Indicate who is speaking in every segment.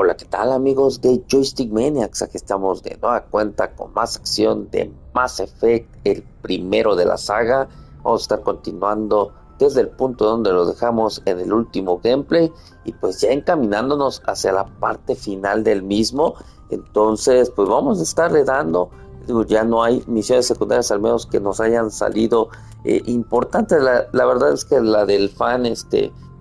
Speaker 1: Hola, ¿qué tal amigos de Joystick Maniacs? Aquí estamos de nueva cuenta con más acción de Mass Effect, el primero de la saga. Vamos a estar continuando desde el punto donde lo dejamos en el último gameplay y pues ya encaminándonos hacia la parte final del mismo. Entonces pues vamos a estarle dando, digo, ya no hay misiones secundarias al menos que nos hayan salido importantes. La verdad es que la del fan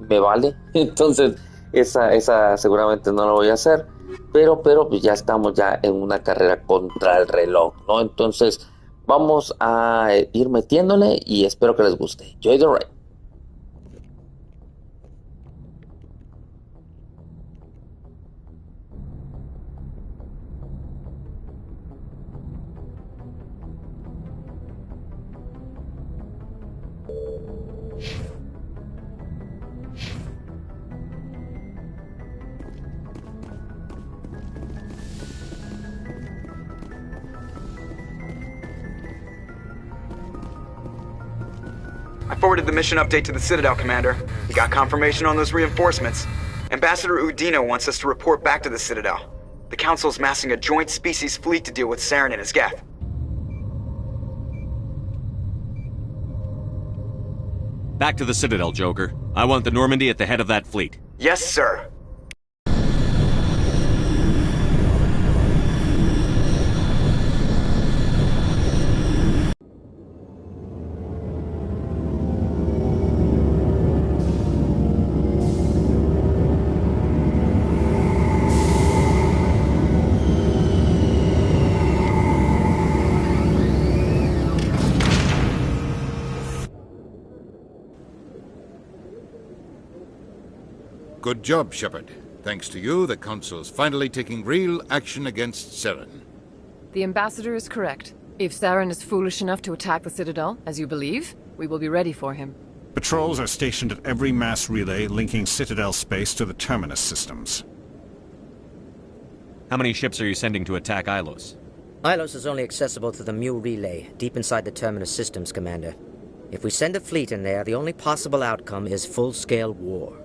Speaker 1: me vale, entonces esa seguramente no la voy a hacer, pero pues ya estamos ya en una carrera contra el reloj, ¿no? Entonces vamos a ir metiéndole y espero que les guste. Enjoy the ride.
Speaker 2: I forwarded the mission update to the Citadel, Commander. We got confirmation on those reinforcements. Ambassador Udino wants us to report back to the Citadel. The Council's massing a joint species fleet to deal with Saren and his Geth.
Speaker 3: Back to the Citadel, Joker. I want the Normandy at the head of that fleet.
Speaker 2: Yes, sir.
Speaker 4: Good job, Shepard. Thanks to you, the Council's finally taking real action against Saren.
Speaker 5: The Ambassador is correct. If Saren is foolish enough to attack the Citadel, as you believe, we will be ready for him.
Speaker 6: Patrols are stationed at every mass relay linking Citadel space to the Terminus systems.
Speaker 3: How many ships are you sending to attack Ilos?
Speaker 7: Ilos is only accessible to the Mu relay, deep inside the Terminus systems, Commander. If we send a fleet in there, the only possible outcome is full-scale war.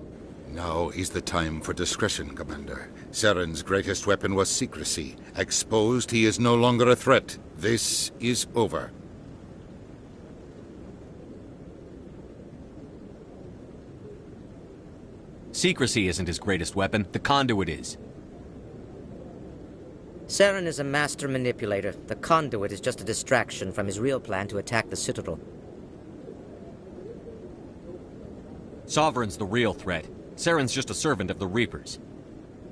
Speaker 4: Now is the time for discretion, Commander. Saren's greatest weapon was secrecy. Exposed, he is no longer a threat. This is over.
Speaker 3: Secrecy isn't his greatest weapon. The conduit is.
Speaker 7: Saren is a master manipulator. The conduit is just a distraction from his real plan to attack the Citadel.
Speaker 3: Sovereign's the real threat. Saren's just a servant of the Reapers.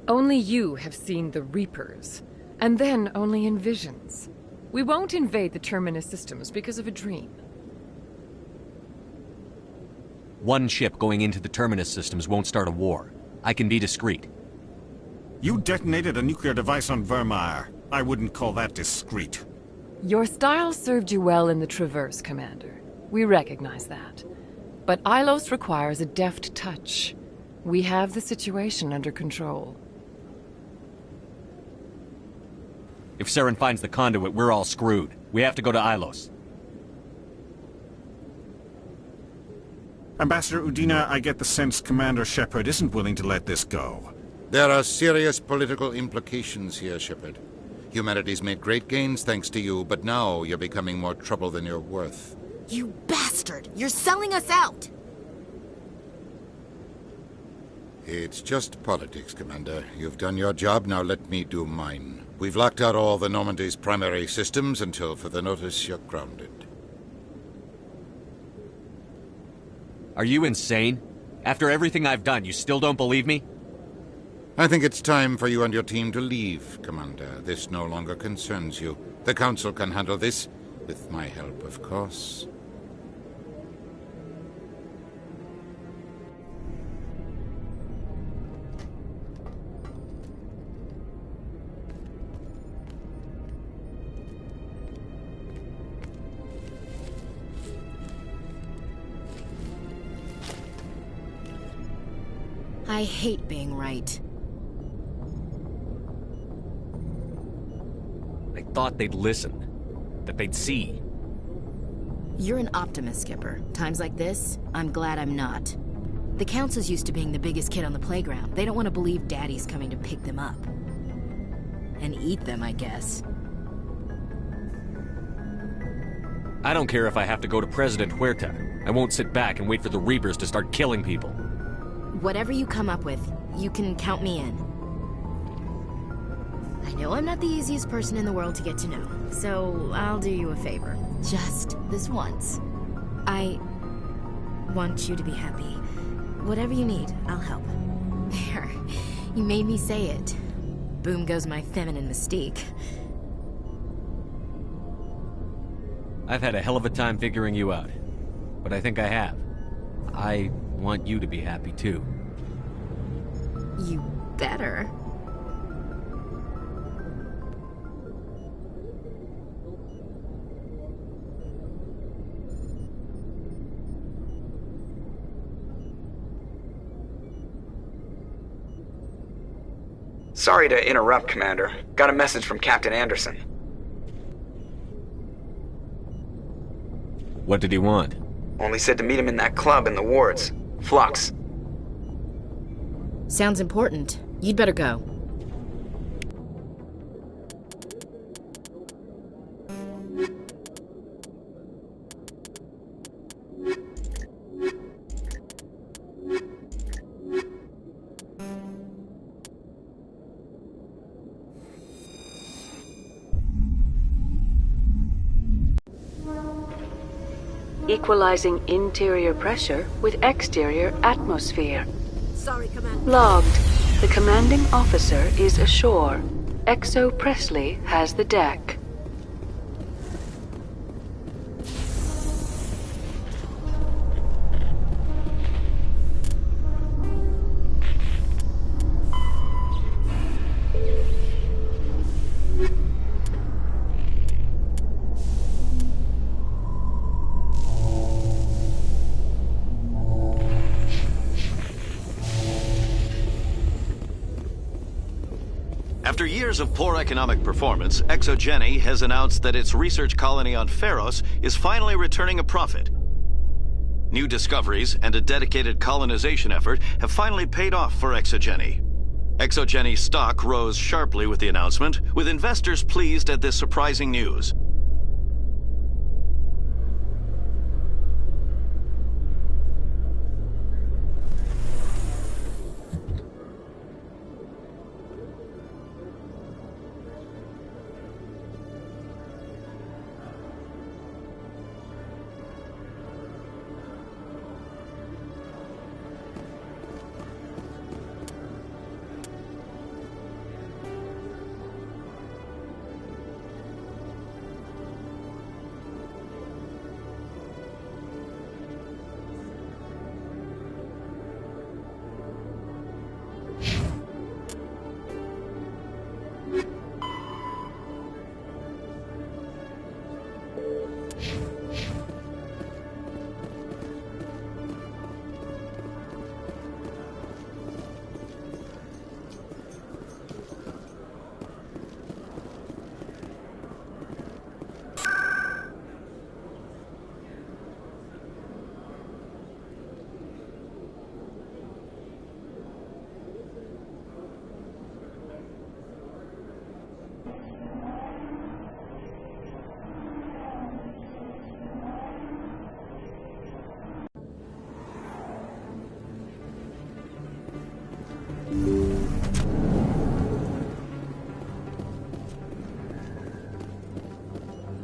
Speaker 5: Only you have seen the Reapers, and then only in visions. We won't invade the Terminus systems because of a dream.
Speaker 3: One ship going into the Terminus systems won't start a war. I can be discreet.
Speaker 6: You detonated a nuclear device on Vermeer. I wouldn't call that discreet.
Speaker 5: Your style served you well in the Traverse, Commander. We recognize that. But Ilos requires a deft touch. We have the situation under control.
Speaker 3: If Saren finds the conduit, we're all screwed. We have to go to Ilos.
Speaker 6: Ambassador Udina, I get the sense Commander Shepard isn't willing to let this go.
Speaker 4: There are serious political implications here, Shepard. Humanity's made great gains thanks to you, but now you're becoming more trouble than you're worth.
Speaker 8: You bastard! You're selling us out!
Speaker 4: It's just politics, Commander. You've done your job, now let me do mine. We've locked out all the Normandy's primary systems until further notice you're grounded.
Speaker 3: Are you insane? After everything I've done, you still don't believe me?
Speaker 4: I think it's time for you and your team to leave, Commander. This no longer concerns you. The Council can handle this, with my help, of course.
Speaker 8: I hate being right.
Speaker 3: I thought they'd listen. That they'd see.
Speaker 8: You're an optimist, Skipper. Times like this, I'm glad I'm not. The council's used to being the biggest kid on the playground. They don't want to believe Daddy's coming to pick them up. And eat them, I guess.
Speaker 3: I don't care if I have to go to President Huerta. I won't sit back and wait for the Reapers to start killing people.
Speaker 8: Whatever you come up with, you can count me in. I know I'm not the easiest person in the world to get to know, so I'll do you a favor. Just this once. I want you to be happy. Whatever you need, I'll help. There. You made me say it. Boom goes my feminine mystique.
Speaker 3: I've had a hell of a time figuring you out. But I think I have. I want you to be happy too.
Speaker 8: You better.
Speaker 2: Sorry to interrupt, Commander. Got a message from Captain Anderson.
Speaker 3: What did he want?
Speaker 2: Only said to meet him in that club in the wards. Flux.
Speaker 8: Sounds important. You'd better go.
Speaker 9: Equalizing interior pressure with exterior atmosphere.
Speaker 8: Sorry, Commander.
Speaker 9: Logged. The commanding officer is ashore. Exo Presley has the deck.
Speaker 10: After years of poor economic performance, ExoGeni has announced that its research colony on Pharos is finally returning a profit. New discoveries and a dedicated colonization effort have finally paid off for ExoGeni. ExoGeni's stock rose sharply with the announcement, with investors pleased at this surprising news.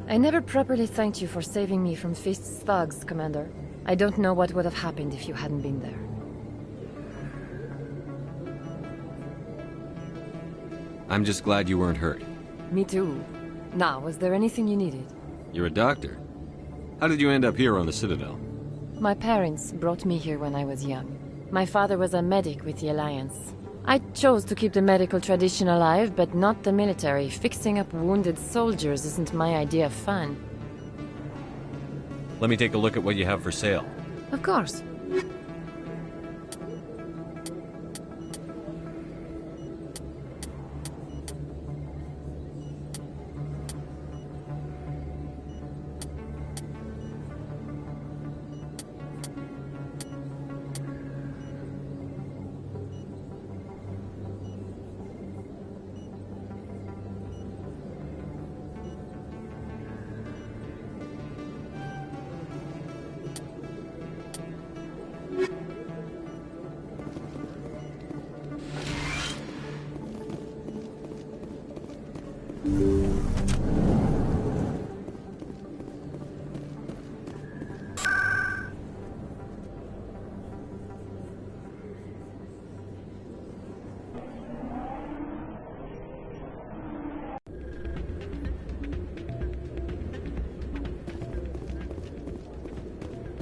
Speaker 5: I never properly thanked you for saving me from Fist's thugs, Commander. I don't know what would have happened if you hadn't been there.
Speaker 3: I'm just glad you weren't hurt.
Speaker 5: Me too. Now, was there anything you needed?
Speaker 3: You're a doctor. How did you end up here on the Citadel?
Speaker 5: My parents brought me here when I was young. My father was a medic with the Alliance. I chose to keep the medical tradition alive, but not the military. Fixing up wounded soldiers isn't my idea of fun.
Speaker 3: Let me take a look at what you have for sale.
Speaker 5: Of course.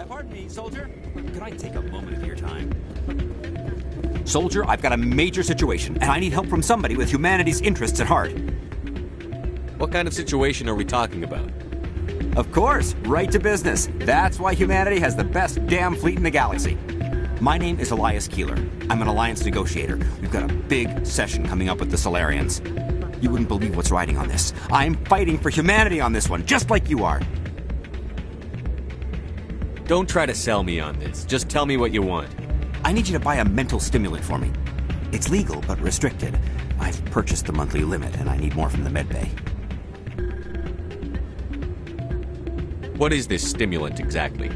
Speaker 11: Pardon me, soldier. Could I take a moment of your time? Soldier, I've got a major situation, and I need help from somebody with humanity's interests at heart.
Speaker 3: What kind of situation are we talking about?
Speaker 11: Of course, right to business. That's why humanity has the best damn fleet in the galaxy. My name is Elias Keeler. I'm an alliance negotiator. We've got a big session coming up with the Solarians. You wouldn't believe what's riding on this. I'm fighting for humanity on this one, just like you are.
Speaker 3: Don't try to sell me on this. Just tell me what you want.
Speaker 11: I need you to buy a mental stimulant for me. It's legal, but restricted. I've purchased the monthly limit, and I need more from the medbay.
Speaker 3: What is this stimulant exactly?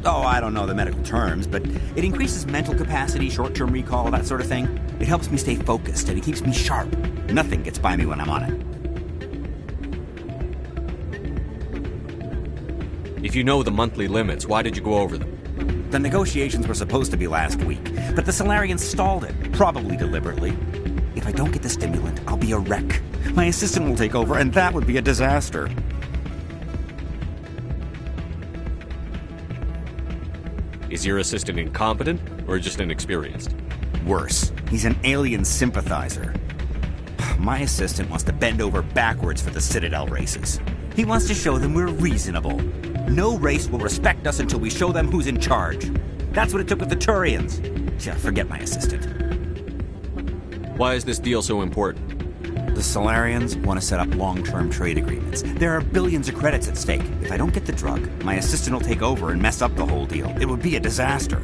Speaker 11: Oh, I don't know the medical terms, but it increases mental capacity, short-term recall, that sort of thing. It helps me stay focused, and it keeps me sharp. Nothing gets by me when I'm on it.
Speaker 3: If you know the monthly limits, why did you go over them?
Speaker 11: The negotiations were supposed to be last week, but the Solarians stalled it, probably deliberately. If I don't get the stimulant, I'll be a wreck. My assistant will take over, and that would be a disaster.
Speaker 3: Is your assistant incompetent, or just inexperienced?
Speaker 11: Worse. He's an alien sympathizer. My assistant wants to bend over backwards for the Citadel races. He wants to show them we're reasonable. No race will respect us until we show them who's in charge. That's what it took with the Turians. Yeah, forget my assistant.
Speaker 3: Why is this deal so important?
Speaker 11: The Solarians want to set up long-term trade agreements. There are billions of credits at stake. If I don't get the drug, my assistant will take over and mess up the whole deal. It would be a disaster.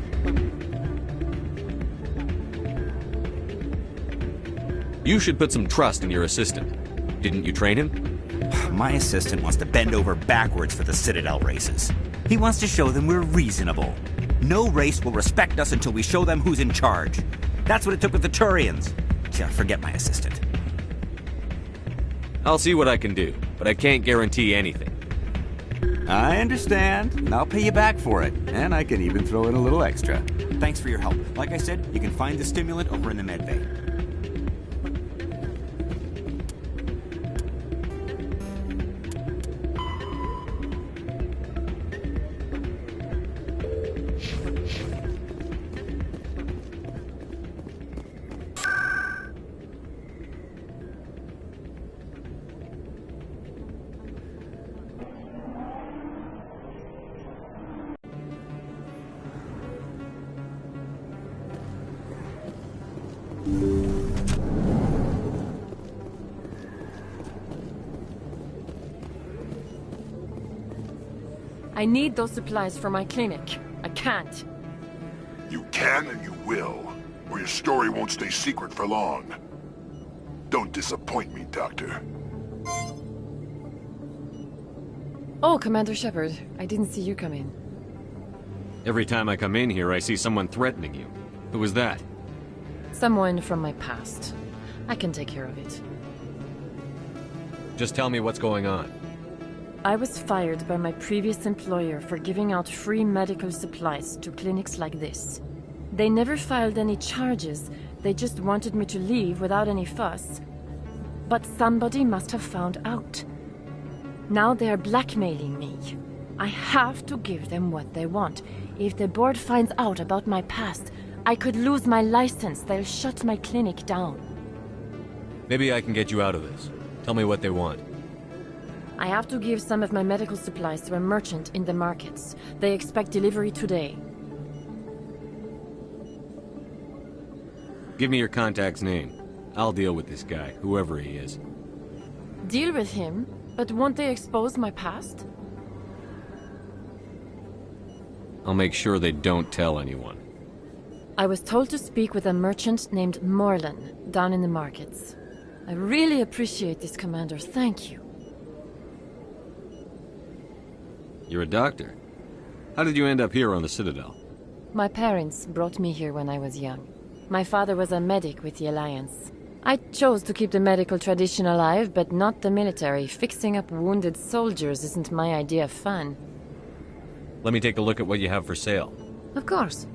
Speaker 3: You should put some trust in your assistant. Didn't you train him?
Speaker 11: My assistant wants to bend over backwards for the Citadel races. He wants to show them we're reasonable. No race will respect us until we show them who's in charge. That's what it took with the Turians. Yeah, forget my assistant.
Speaker 3: I'll see what I can do, but I can't guarantee anything.
Speaker 11: I understand. I'll pay you back for it, and I can even throw in a little extra. Thanks for your help. Like I said, you can find the stimulant over in the medbay.
Speaker 5: I need those supplies for my clinic. I can't.
Speaker 12: You can and you will, or your story won't stay secret for long. Don't disappoint me, Doctor.
Speaker 5: Oh, Commander Shepard. I didn't see you come in.
Speaker 3: Every time I come in here, I see someone threatening you. Who was that?
Speaker 5: Someone from my past. I can take care of it.
Speaker 3: Just tell me what's going on.
Speaker 5: I was fired by my previous employer for giving out free medical supplies to clinics like this. They never filed any charges, they just wanted me to leave without any fuss. But somebody must have found out. Now they are blackmailing me. I have to give them what they want. If the board finds out about my past, I could lose my license. They'll shut my clinic down.
Speaker 3: Maybe I can get you out of this. Tell me what they want.
Speaker 5: I have to give some of my medical supplies to a merchant in the markets. They expect delivery today.
Speaker 3: Give me your contact's name. I'll deal with this guy, whoever he is.
Speaker 5: Deal with him? But won't they expose my past?
Speaker 3: I'll make sure they don't tell anyone.
Speaker 5: I was told to speak with a merchant named Morlan, down in the markets. I really appreciate this, Commander. Thank you.
Speaker 3: You're a doctor. How did you end up here on the Citadel?
Speaker 5: My parents brought me here when I was young. My father was a medic with the Alliance. I chose to keep the medical tradition alive, but not the military. Fixing up wounded soldiers isn't my idea of fun.
Speaker 3: Let me take a look at what you have for sale.
Speaker 5: Of course.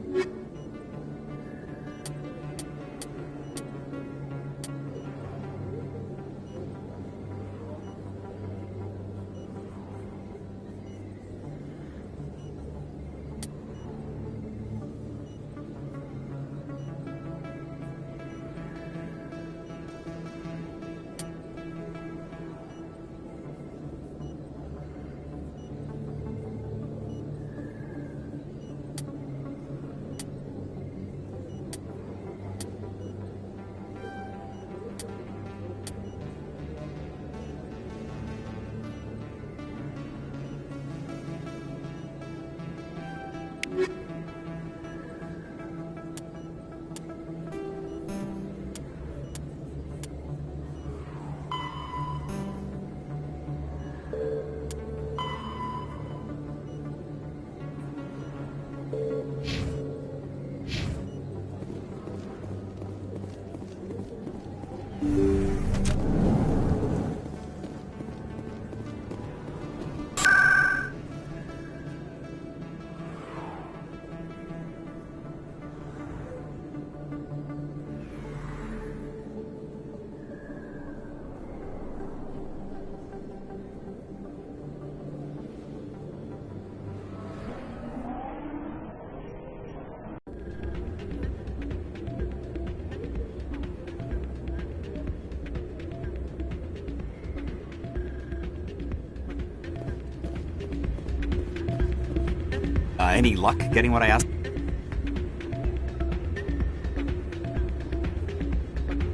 Speaker 11: Any luck getting what I asked?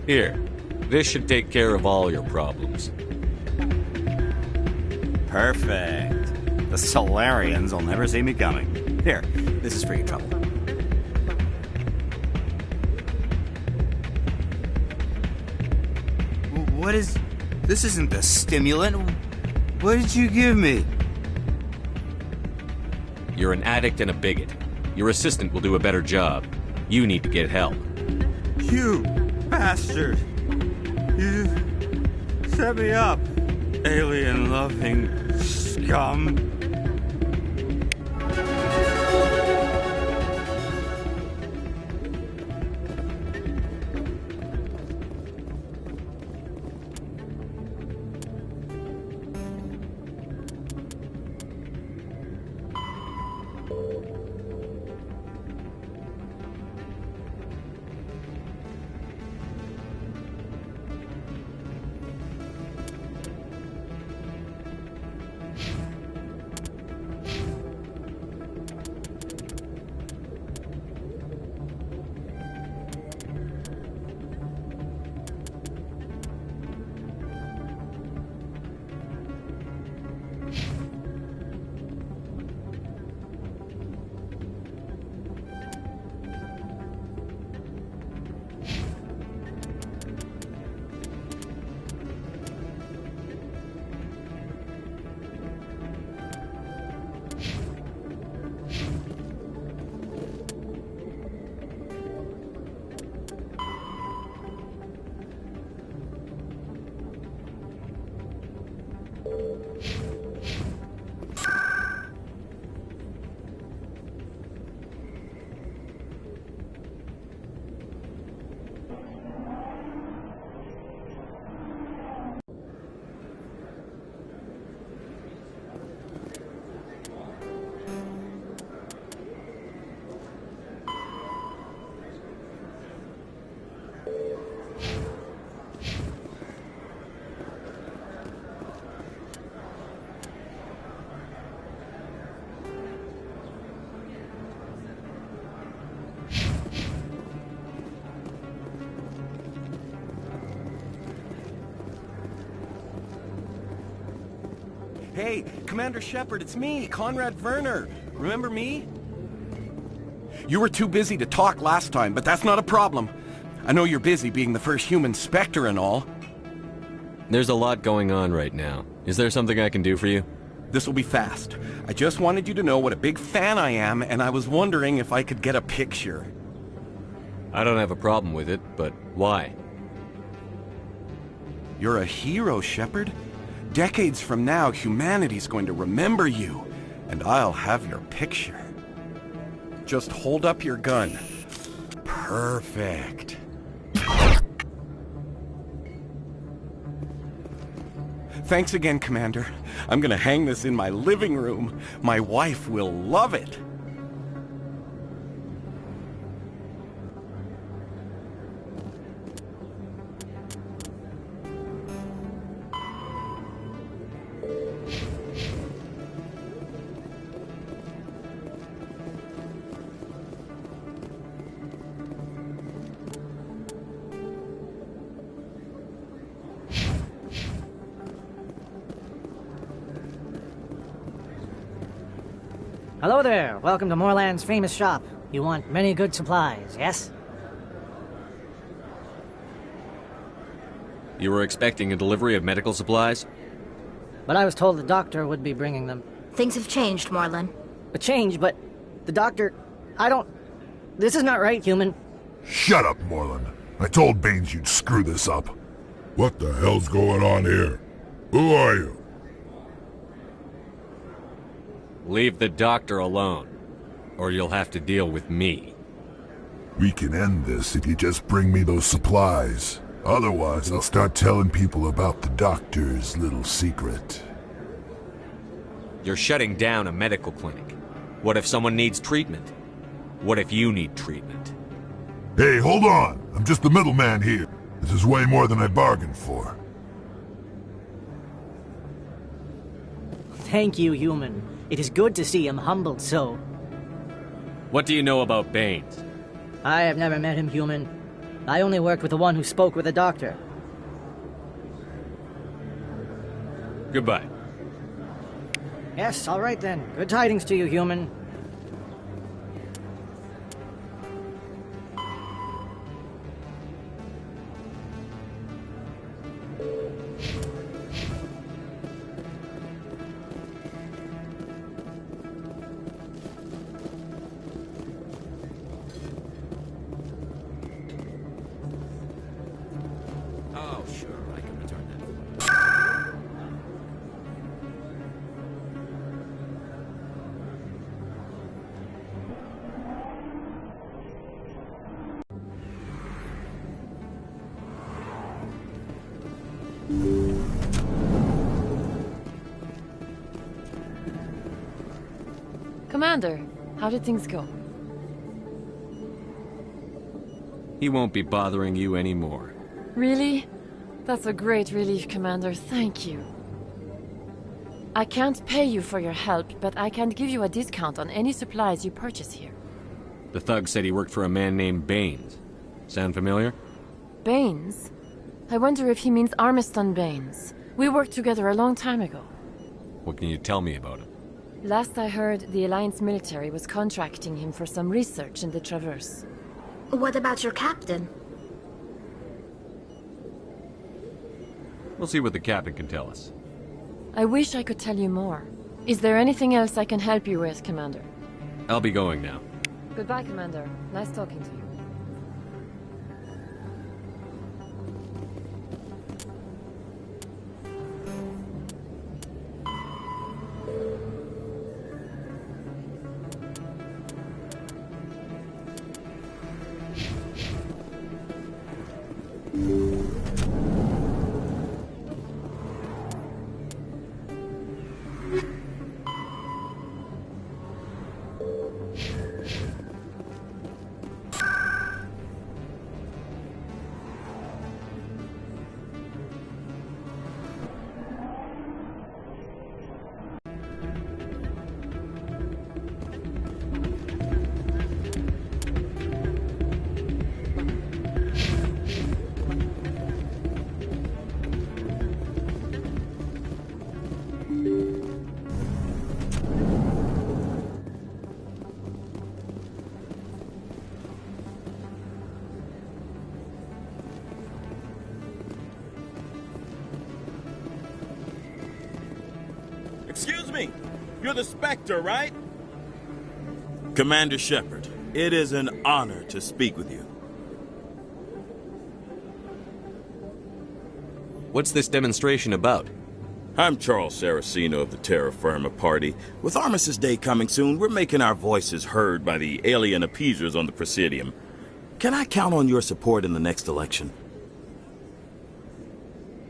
Speaker 3: Here, this should take care of all your problems.
Speaker 11: Perfect. The Solarians will never see me coming. Here, this is for your trouble. What is... This isn't the stimulant. What did you give me?
Speaker 3: You're an addict and a bigot. Your assistant will do a better job. You need to get help.
Speaker 11: You bastard! You set me up, alien-loving scum.
Speaker 13: Hey, Commander Shepard, it's me, Conrad Werner. Remember me? You were too busy to talk last time, but that's not a problem. I know you're busy being the first human Spectre and all.
Speaker 3: There's a lot going on right now. Is there something I can do for you?
Speaker 13: This will be fast. I just wanted you to know what a big fan I am, and I was wondering if I could get a picture.
Speaker 3: I don't have a problem with it, but why?
Speaker 13: You're a hero, Shepard. Decades from now, humanity's going to remember you, and I'll have your picture. Just hold up your gun. Perfect. Thanks again, Commander. I'm gonna hang this in my living room. My wife will love it.
Speaker 14: Hello there. Welcome to Moorland's famous shop. You want many good supplies, yes?
Speaker 3: You were expecting a delivery of medical supplies?
Speaker 14: But I was told the doctor would be bringing them.
Speaker 8: Things have changed, Moorland.
Speaker 14: A change, but the doctor... This is not right, human.
Speaker 12: Shut up, Moorland. I told Baines you'd screw this up.
Speaker 15: What the hell's going on here? Who are you?
Speaker 3: Leave the doctor alone, or you'll have to deal with me.
Speaker 12: We can end this if you just bring me those supplies. Otherwise, I'll start telling people about the doctor's little secret.
Speaker 3: You're shutting down a medical clinic. What if someone needs treatment? What if you need treatment?
Speaker 12: Hey, hold on! I'm just the middleman here. This is way more than I bargained for.
Speaker 14: Thank you, human. It is good to see him humbled so.
Speaker 3: What do you know about Baines?
Speaker 14: I have never met him, human. I only worked with the one who spoke with the doctor.
Speaker 3: Goodbye.
Speaker 14: Yes, all right then. Good tidings to you, human.
Speaker 5: Commander, how did things go?
Speaker 3: He won't be bothering you anymore.
Speaker 5: Really? That's a great relief, Commander. Thank you. I can't pay you for your help, but I can give you a discount on any supplies you purchase here.
Speaker 3: The thug said he worked for a man named Baines. Sound familiar?
Speaker 5: Baines? I wonder if he means Armiston Baines. We worked together a long time ago.
Speaker 3: What can you tell me about him?
Speaker 5: Last I heard, the Alliance military was contracting him for some research in the Traverse.
Speaker 8: What about your captain?
Speaker 3: We'll see what the captain can tell us.
Speaker 5: I wish I could tell you more. Is there anything else I can help you with, Commander?
Speaker 3: I'll be going now.
Speaker 5: Goodbye, Commander. Nice talking to you.
Speaker 16: Excuse me, you're the Spectre, right? Commander Shepard, it is an honor to speak with you.
Speaker 3: What's this demonstration about?
Speaker 16: I'm Charles Saraceno of the Terra Firma Party. With Armistice Day coming soon, we're making our voices heard by the alien appeasers on the Presidium. Can I count on your support in the next election?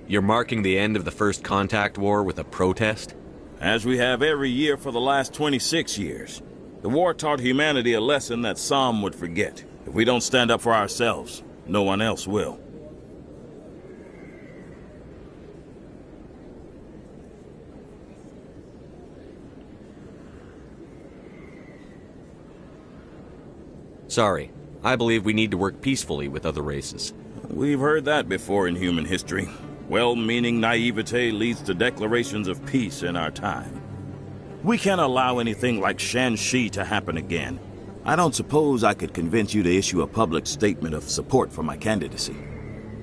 Speaker 3: You're marking the end of the First Contact War with a protest?
Speaker 16: As we have every year for the last 26 years. The war taught humanity a lesson that some would forget. If we don't stand up for ourselves, no one else will.
Speaker 3: Sorry. I believe we need to work peacefully with other races.
Speaker 16: We've heard that before in human history. Well-meaning naivete leads to declarations of peace in our time. We can't allow anything like Shanxi to happen again. I don't suppose I could convince you to issue a public statement of support for my candidacy.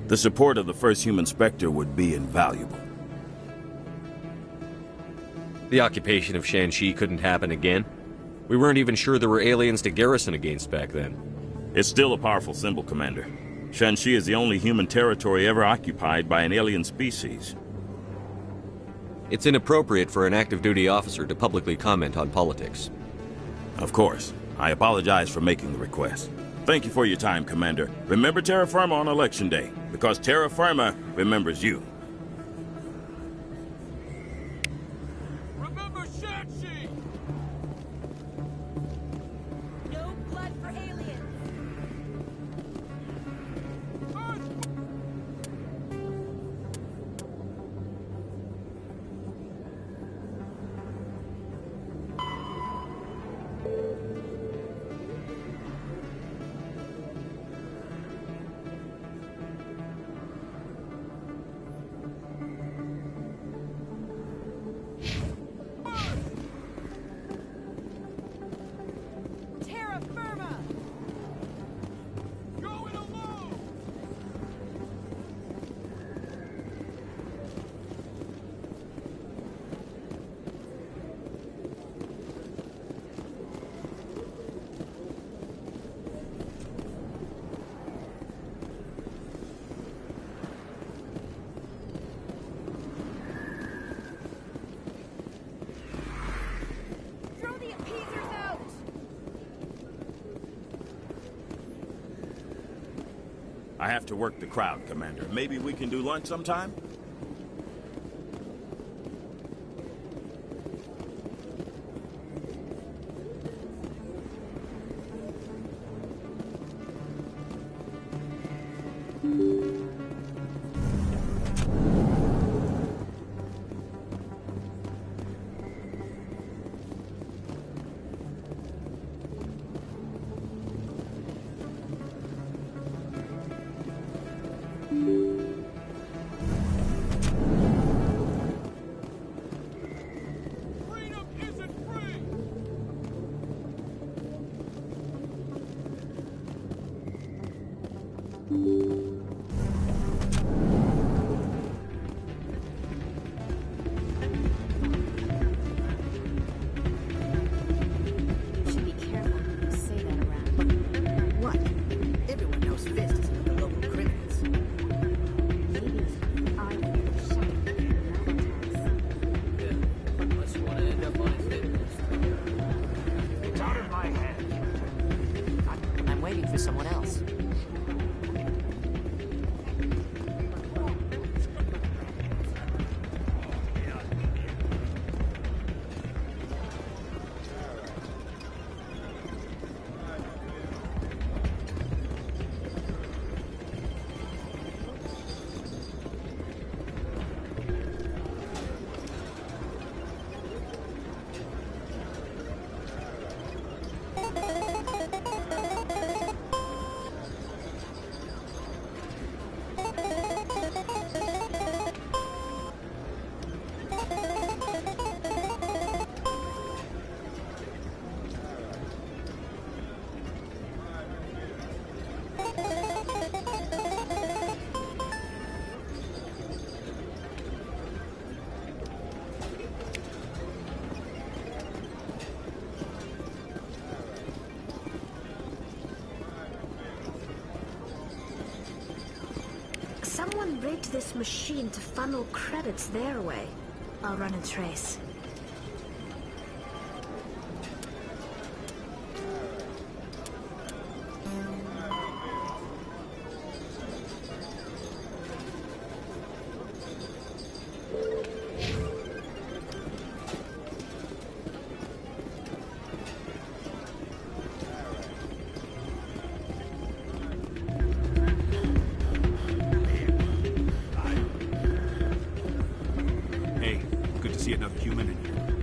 Speaker 16: The support of the first human Spectre would be invaluable.
Speaker 3: The occupation of Shanxi couldn't happen again. We weren't even sure there were aliens to garrison against back then.
Speaker 16: It's still a powerful symbol, Commander. Shanxi is the only human territory ever occupied by an alien species.
Speaker 3: It's inappropriate for an active duty officer to publicly comment on politics.
Speaker 16: Of course. I apologize for making the request. Thank you for your time, Commander. Remember Terra Firma on Election Day, because Terra Firma remembers you.
Speaker 17: Remember Shanxi! No blood for aliens!
Speaker 16: I have to work the crowd, Commander. Maybe we can do lunch sometime?
Speaker 18: rigged this machine to funnel credits their way. I'll run a trace.
Speaker 6: See another human in here.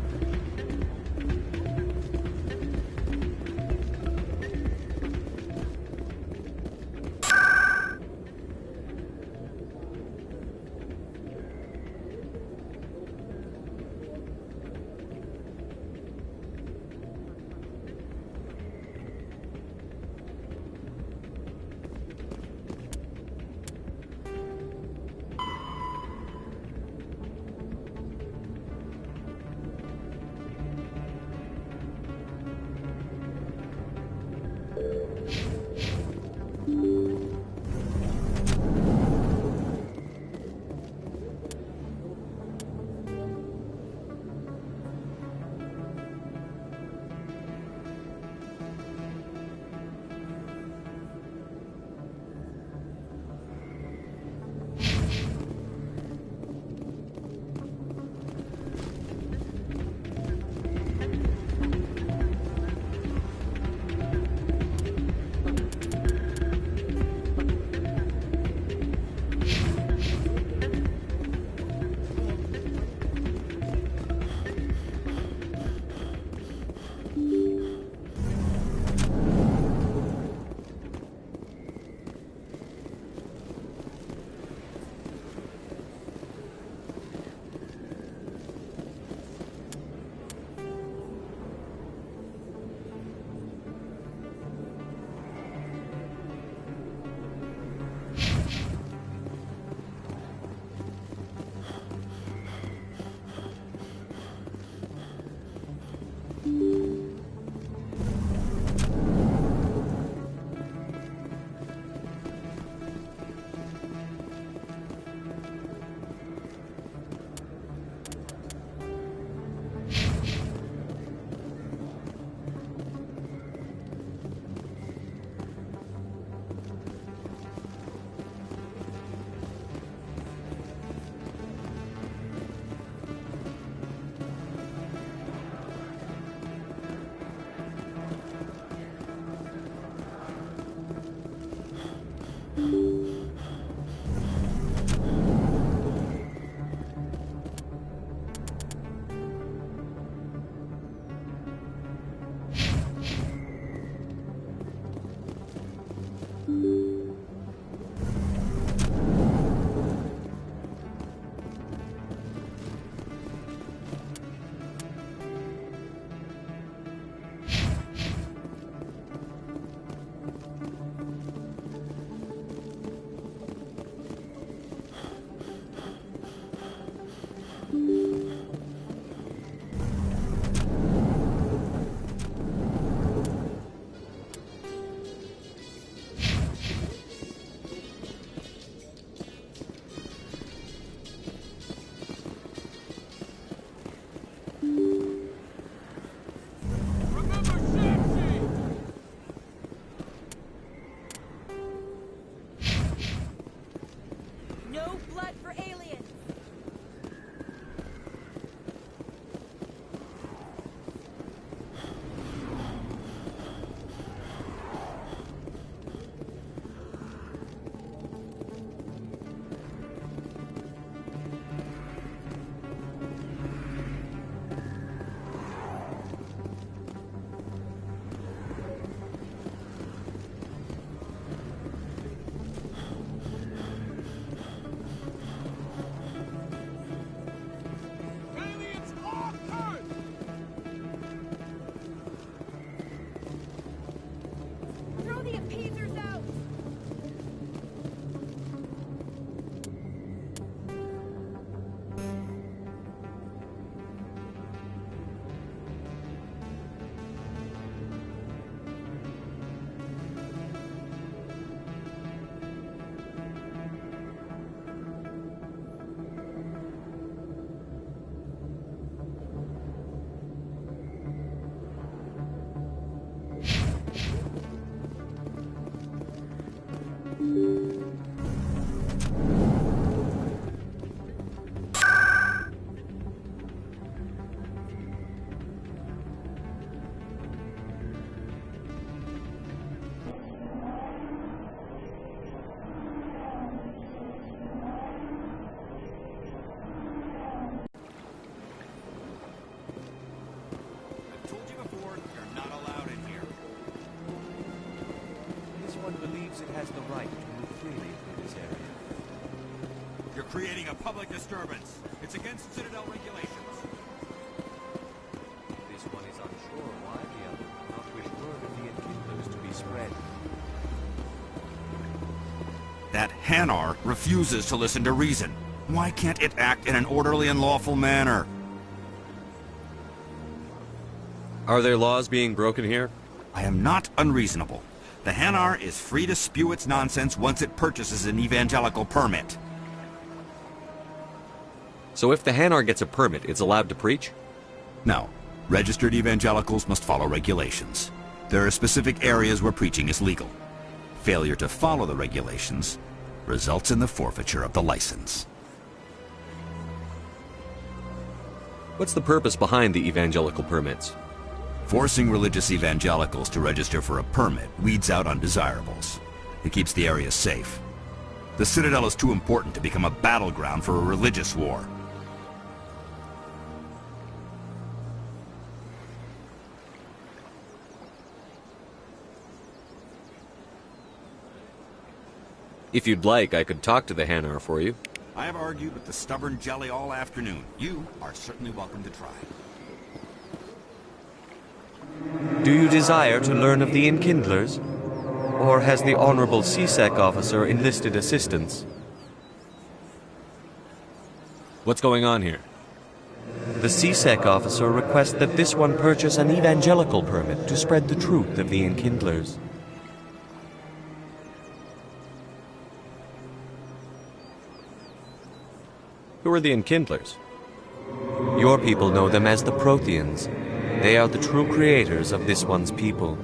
Speaker 11: it has the right to move freely through this area.
Speaker 19: You're creating a public disturbance. It's against Citadel regulations.
Speaker 3: This one is unsure why the other would not wish word of the enkindlers to be spread.
Speaker 19: That Hanar refuses to listen to reason. Why can't it act in an orderly and lawful manner?
Speaker 3: Are there laws being broken here?
Speaker 19: I am not unreasonable. The Hanar is free to spew its nonsense once it purchases an evangelical permit.
Speaker 3: So if the Hanar gets a permit, it's allowed to preach?
Speaker 19: No. Registered evangelicals must follow regulations. There are specific areas where preaching is legal. Failure to follow the regulations results in the forfeiture of the license.
Speaker 3: What's the purpose behind the evangelical permits?
Speaker 19: Forcing religious evangelicals to register for a permit weeds out undesirables. It keeps the area safe. The Citadel is too important to become a battleground for a religious war.
Speaker 3: If you'd like, I could talk to the Hanar for you.
Speaker 19: I have argued with the stubborn jelly all afternoon. You are certainly welcome to try.
Speaker 20: Do you desire to learn of the enkindlers? Or has the Honorable CSEC officer enlisted assistance?
Speaker 3: What's going on here?
Speaker 20: The CSEC officer requests that this one purchase an evangelical permit to spread the truth of the enkindlers.
Speaker 3: Who are the enkindlers?
Speaker 20: Your people know them as the Protheans. They are the true creators of this one's people.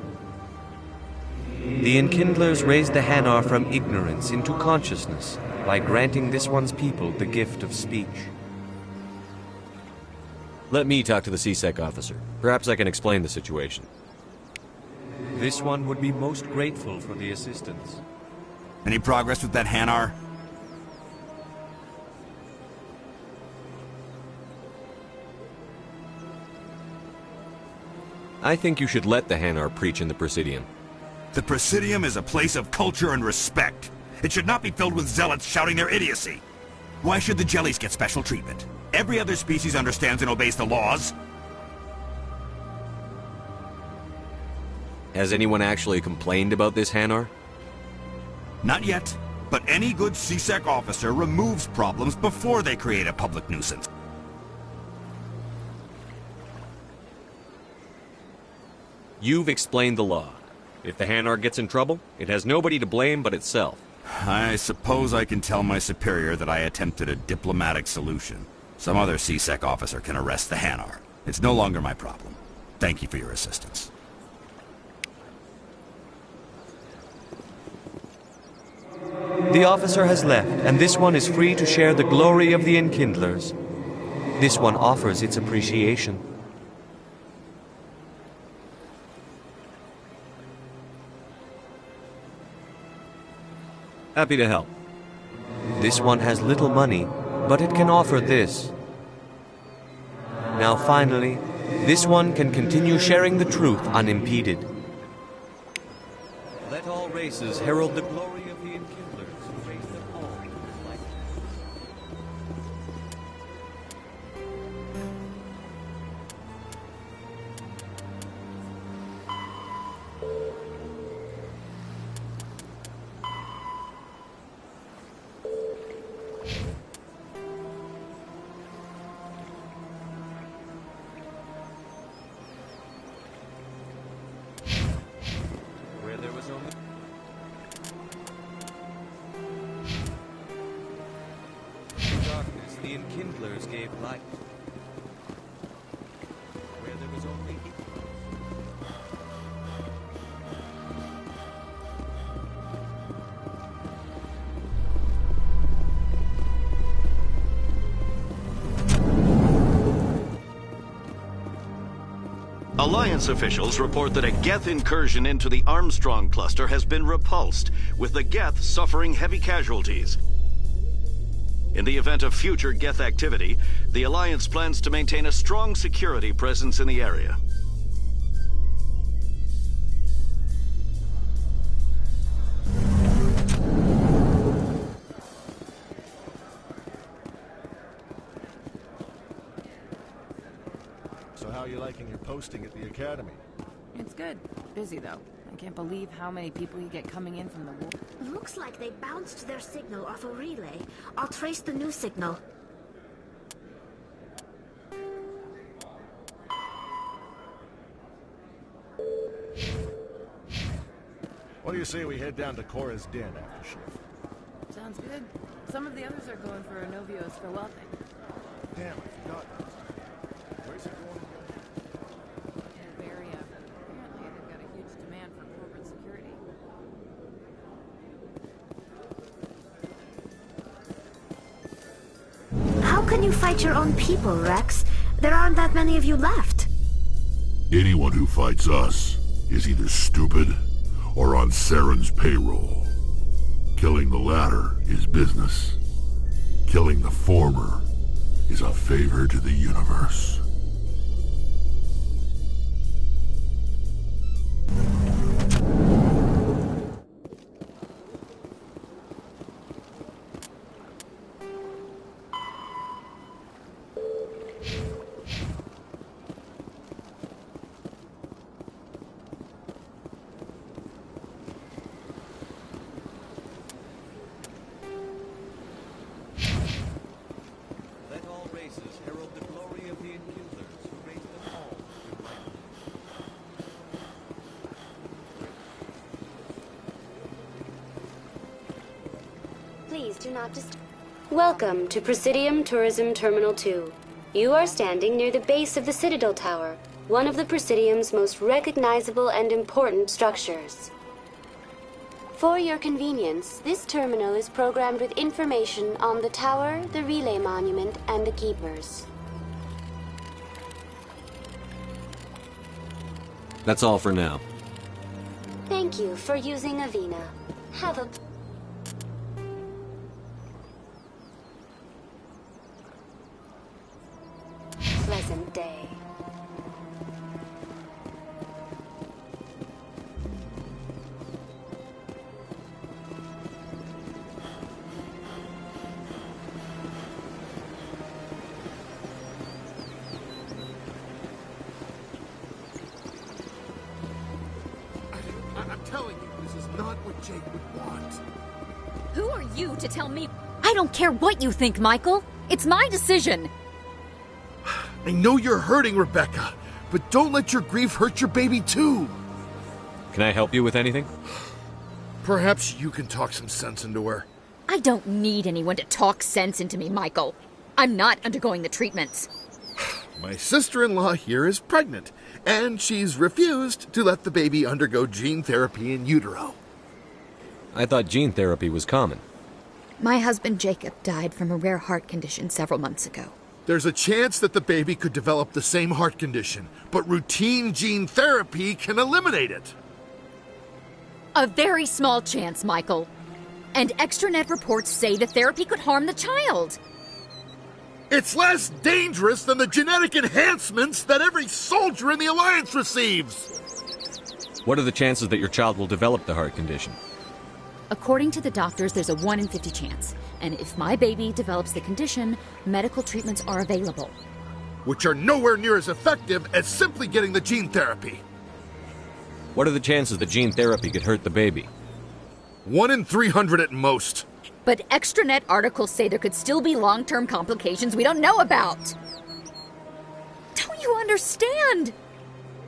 Speaker 20: The enkindlers raised the Hanar from ignorance into consciousness by granting this one's people the gift of speech.
Speaker 3: Let me talk to the CSEC officer. Perhaps I can explain the situation.
Speaker 20: This one would be most grateful for the assistance.
Speaker 19: Any progress with that Hanar?
Speaker 3: I think you should let the Hanar preach in the Presidium.
Speaker 19: The Presidium is a place of culture and respect. It should not be filled with zealots shouting their idiocy. Why should the jellies get special treatment? Every other species understands and obeys the laws.
Speaker 3: Has anyone actually complained about this Hanar?
Speaker 19: Not yet, but any good CSEC officer removes problems before they create a public nuisance.
Speaker 3: You've explained the law. If the Hanar gets in trouble, it has nobody to blame but itself.
Speaker 19: I suppose I can tell my superior that I attempted a diplomatic solution. Some other CSEC officer can arrest the Hanar. It's no longer my problem. Thank you for your assistance.
Speaker 20: The officer has left, and this one is free to share the glory of the enkindlers. This one offers its appreciation.
Speaker 3: Happy to help.
Speaker 20: This one has little money, but it can offer this. Now finally, this one can continue sharing the truth unimpeded.
Speaker 3: Let all races herald the glory of the enkindlers who raise them all to his likeness. Where there was only...
Speaker 20: In darkness, the enkindlers gave light. Where there was only
Speaker 10: Alliance officials report that a Geth incursion into the Armstrong cluster has been repulsed, with the Geth suffering heavy casualties. In the event of future Geth activity, the Alliance plans to maintain a strong security presence in the area.
Speaker 21: you liking your posting at the academy?
Speaker 22: It's good. Busy, though. I can't believe how many people you get coming in from the war.
Speaker 18: Looks like they bounced their signal off a relay. I'll trace the new signal.
Speaker 21: What do you say we head down to Cora's den after shift?
Speaker 22: Sounds good. Some of the others are going for a Novios for welding.
Speaker 21: Damn, I forgot. Where's it going?
Speaker 22: Legendaria. Apparently, they've got a huge demand for corporate security.
Speaker 18: How can you fight your own people, Rex? There aren't that many of you left.
Speaker 15: Anyone who fights us is either stupid or on Saren's payroll. Killing the latter is business. Killing the former is a favor to the universe.
Speaker 23: Please do not Welcome to Presidium Tourism Terminal 2. You are standing near the base of the Citadel Tower, one of the Presidium's most recognizable and important structures. For your convenience, this terminal is programmed with information on the tower, the relay monument, and the keepers.
Speaker 3: That's all for now.
Speaker 23: Thank you for using Avena. Have a pleasant day.
Speaker 24: I'm telling you, this is not what Jake would want.
Speaker 25: Who are you to tell me? I don't care what you think, Michael. It's my decision.
Speaker 24: I know you're hurting, Rebecca, but don't let your grief hurt your baby too.
Speaker 3: Can I help you with anything?
Speaker 24: Perhaps you can talk some sense into her.
Speaker 25: I don't need anyone to talk sense into me, Michael. I'm not undergoing the treatments.
Speaker 24: My sister-in-law here is pregnant, and she's refused to let the baby undergo gene therapy in utero.
Speaker 3: I thought gene therapy was common.
Speaker 25: My husband Jacob died from a rare heart condition several months ago.
Speaker 24: There's a chance that the baby could develop the same heart condition, but routine gene therapy can eliminate it.
Speaker 25: A very small chance, Michael. And extranet reports say the therapy could harm the child.
Speaker 24: It's less dangerous than the genetic enhancements that every soldier in the Alliance receives.
Speaker 3: What are the chances that your child will develop the heart condition?
Speaker 25: According to the doctors, there's a 1 in 50 chance. And if my baby develops the condition, medical treatments are available.
Speaker 24: Which are nowhere near as effective as simply getting the gene therapy.
Speaker 3: What are the chances that gene therapy could hurt the baby?
Speaker 24: 1 in 300 at most.
Speaker 25: But extranet articles say there could still be long-term complications we don't know about. Don't you understand?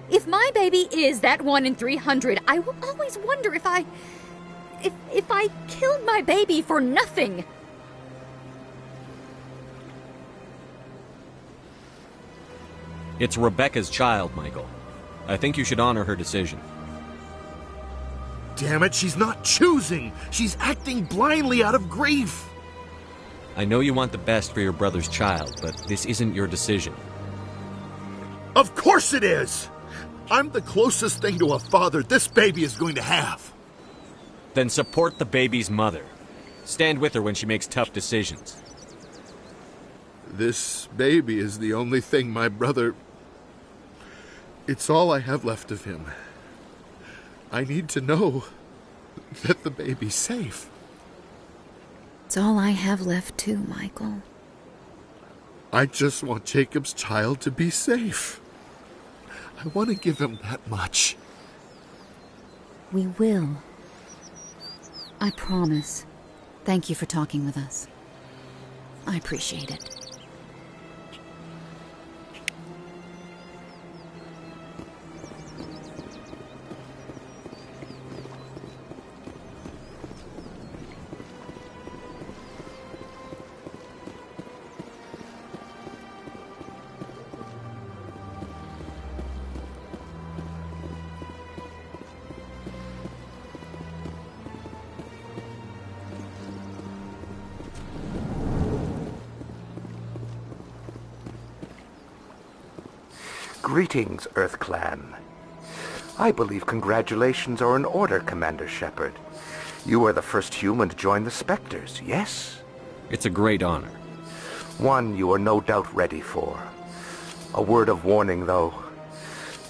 Speaker 25: If my baby is that 1 in 300, I will always wonder if I killed my baby for nothing.
Speaker 3: It's Rebecca's child, Michael. I think you should honor her decision.
Speaker 24: Damn it, she's not choosing. She's acting blindly out of grief.
Speaker 3: I know you want the best for your brother's child, but this isn't your decision.
Speaker 24: Of course it is! I'm the closest thing to a father this baby is going to have.
Speaker 3: Then support the baby's mother. Stand with her when she makes tough decisions.
Speaker 24: This baby is the only thing my brother... It's all I have left of him. I need to know that the baby's safe.
Speaker 25: It's all I have left too, Michael.
Speaker 24: I just want Jacob's child to be safe. I want to give him that much.
Speaker 25: We will. I promise. Thank you for talking with us. I appreciate it.
Speaker 1: Greetings, Earth Clan. I believe congratulations are in order, Commander Shepard. You are the first human to join the Spectres, yes?
Speaker 3: It's a great honor.
Speaker 1: One you are no doubt ready for. A word of warning, though.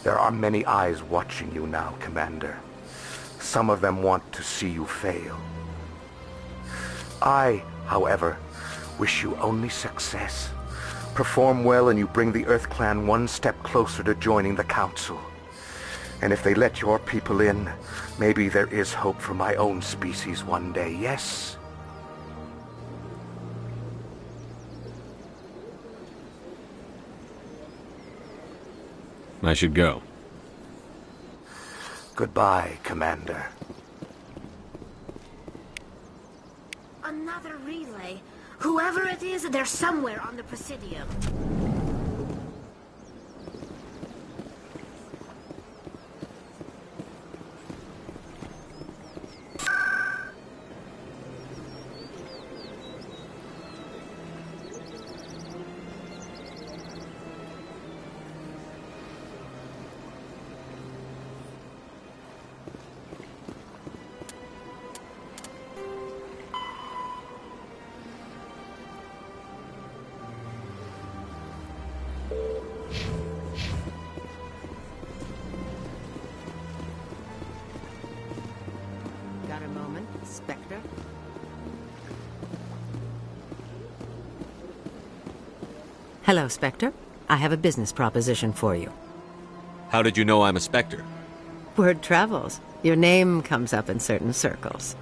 Speaker 1: There are many eyes watching you now, Commander. Some of them want to see you fail. I, however, wish you only success. Perform well and you bring the Earth Clan one step closer to joining the Council. And if they let your people in, maybe there is hope for my own species one day, yes?
Speaker 3: I should go.
Speaker 1: Goodbye, Commander.
Speaker 18: Another relay. Whoever it is, they're somewhere on the Presidium.
Speaker 2: Got a moment, Spectre? Hello, Spectre. I have a business proposition for you.
Speaker 3: How did you know I'm a Spectre?
Speaker 2: Word travels. Your name comes up in certain circles.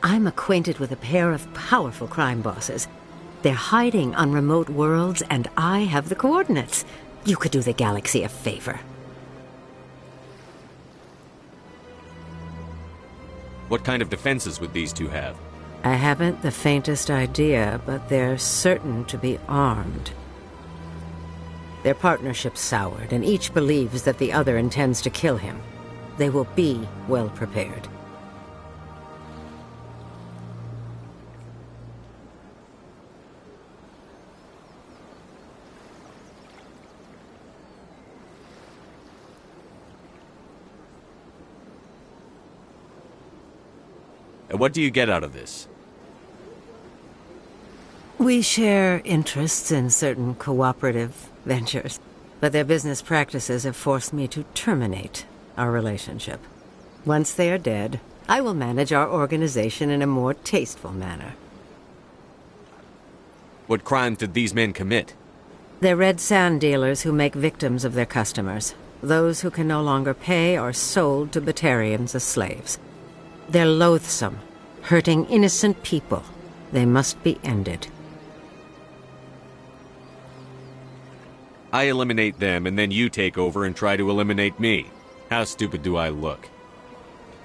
Speaker 2: I'm acquainted with a pair of powerful crime bosses. They're hiding on remote worlds, and I have the coordinates. You could do the galaxy a favor.
Speaker 3: What kind of defenses would these two have?
Speaker 2: I haven't the faintest idea, but they're certain to be armed. Their partnership's soured, and each believes that the other intends to kill him. They will be well prepared.
Speaker 3: And what do you get out of this?
Speaker 2: We share interests in certain cooperative ventures, but their business practices have forced me to terminate our relationship. Once they are dead, I will manage our organization in a more tasteful manner.
Speaker 3: What crimes did these men commit?
Speaker 2: They're red sand dealers who make victims of their customers. Those who can no longer pay are sold to Batarians as slaves. They're loathsome, hurting innocent people. They must be ended.
Speaker 3: I eliminate them, and then you take over and try to eliminate me. How stupid do I look?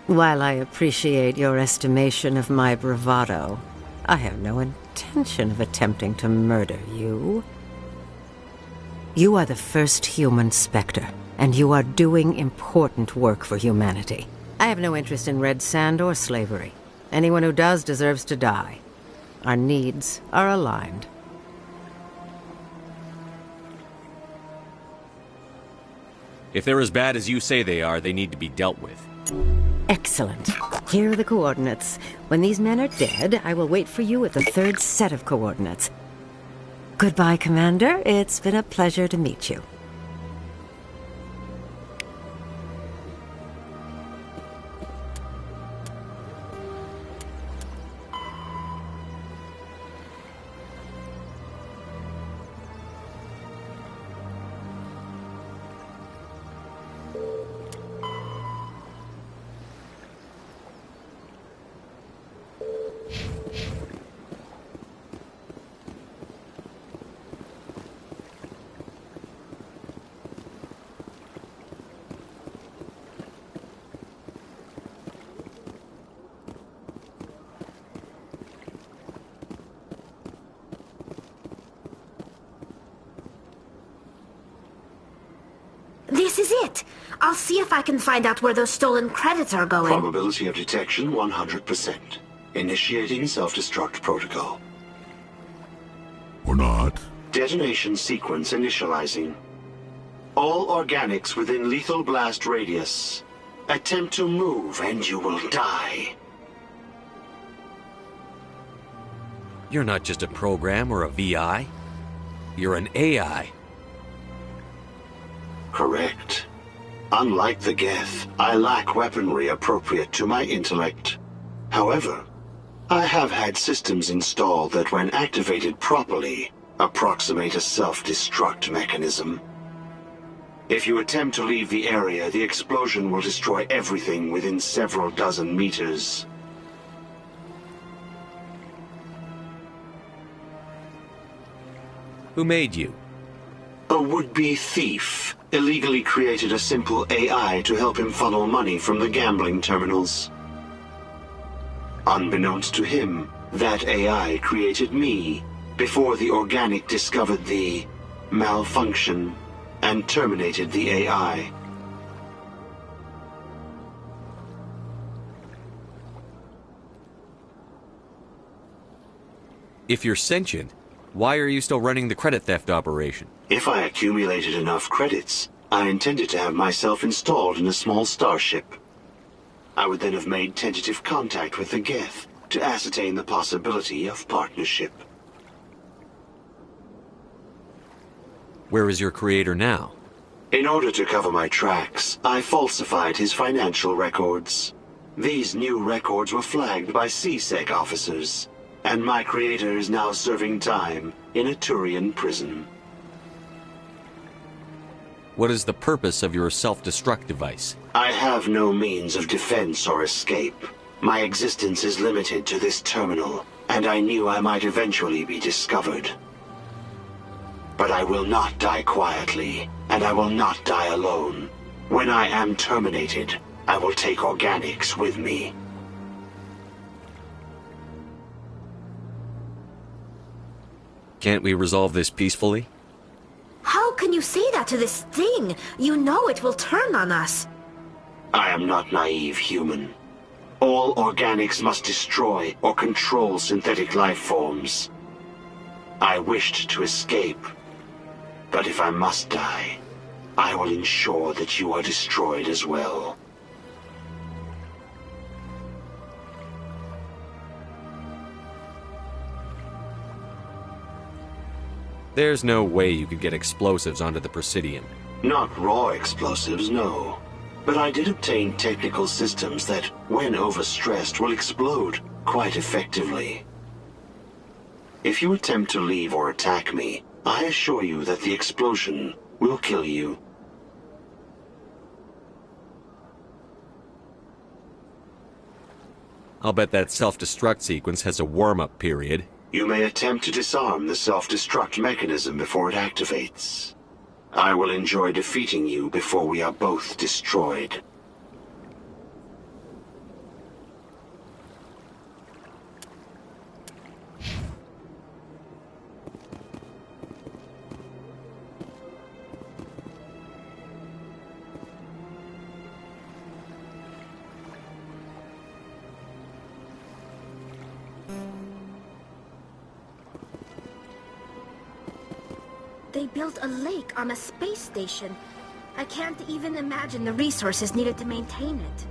Speaker 2: While I appreciate your estimation of my bravado, I have no intention of attempting to murder you. You are the first human Spectre, and you are doing important work for humanity. I have no interest in red sand or slavery. Anyone who does deserves to die. Our needs are aligned.
Speaker 3: If they're as bad as you say they are, they need to be dealt with.
Speaker 2: Excellent. Here are the coordinates. When these men are dead, I will wait for you at the third set of coordinates. Goodbye, Commander. It's been a pleasure to meet you.
Speaker 18: This is it! I'll see if I can find out where those stolen credits are going.
Speaker 4: Probability of detection 100%. Initiating self-destruct protocol.
Speaker 15: Or not.
Speaker 4: Detonation sequence initializing. All organics within lethal blast radius. Attempt to move and you will die.
Speaker 3: You're not just a program or a VI. You're an AI.
Speaker 4: Correct. Unlike the Geth, I lack weaponry appropriate to my intellect. However, I have had systems installed that when activated properly, approximate a self-destruct mechanism. If you attempt to leave the area, the explosion will destroy everything within several dozen meters.
Speaker 3: Who made you?
Speaker 4: A would-be thief illegally created a simple AI to help him funnel money from the gambling terminals. Unbeknownst to him, that AI created me before the organic discovered the malfunction and terminated the AI.
Speaker 3: If you're sentient, why are you still running the credit theft operation?
Speaker 4: If I accumulated enough credits, I intended to have myself installed in a small starship. I would then have made tentative contact with the Geth to ascertain the possibility of partnership.
Speaker 3: Where is your creator now?
Speaker 4: In order to cover my tracks, I falsified his financial records. These new records were flagged by CSEC officers, and my creator is now serving time in a Turian prison.
Speaker 3: What is the purpose of your self-destruct device?
Speaker 4: I have no means of defense or escape. My existence is limited to this terminal, and I knew I might eventually be discovered. But I will not die quietly, and I will not die alone. When I am terminated, I will take organics with me.
Speaker 3: Can't we resolve this peacefully?
Speaker 18: How can you say that to this thing? You know it will turn on us.
Speaker 4: I am not naive, human. All organics must destroy or control synthetic life forms. I wished to escape, but if I must die, I will ensure that you are destroyed as well.
Speaker 3: There's no way you could get explosives onto the Presidium.
Speaker 4: Not raw explosives, no. But I did obtain technical systems that, when overstressed, will explode quite effectively. If you attempt to leave or attack me, I assure you that the explosion will kill you.
Speaker 3: I'll bet that self-destruct sequence has a warm-up period.
Speaker 4: You may attempt to disarm the self-destruct mechanism before it activates. I will enjoy defeating you before we are both destroyed.
Speaker 18: They built a lake on a space station. I can't even imagine the resources needed to maintain it.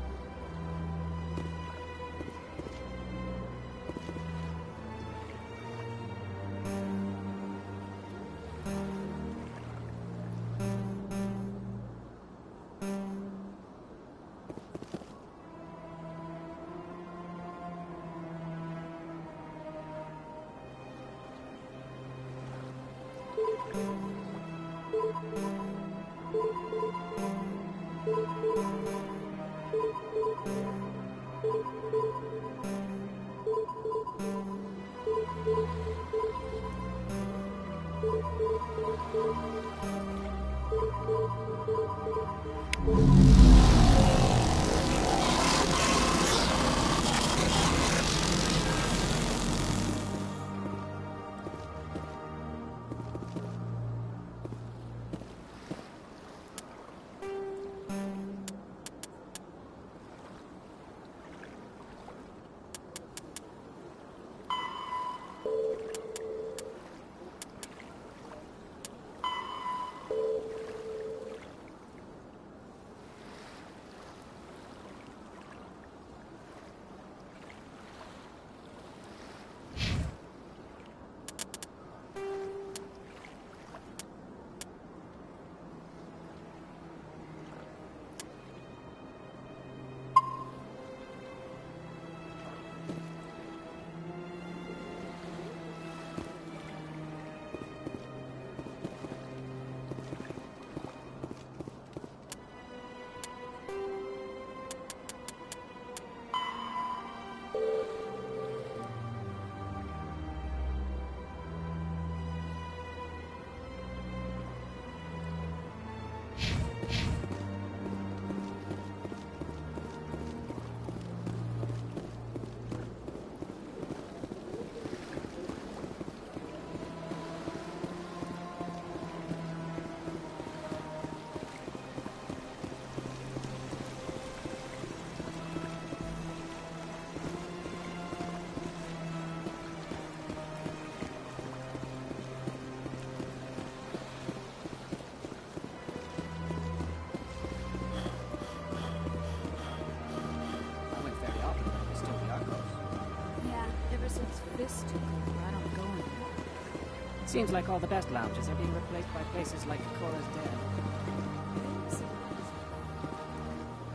Speaker 7: Seems like all the best lounges are being replaced by places like Cora's Den.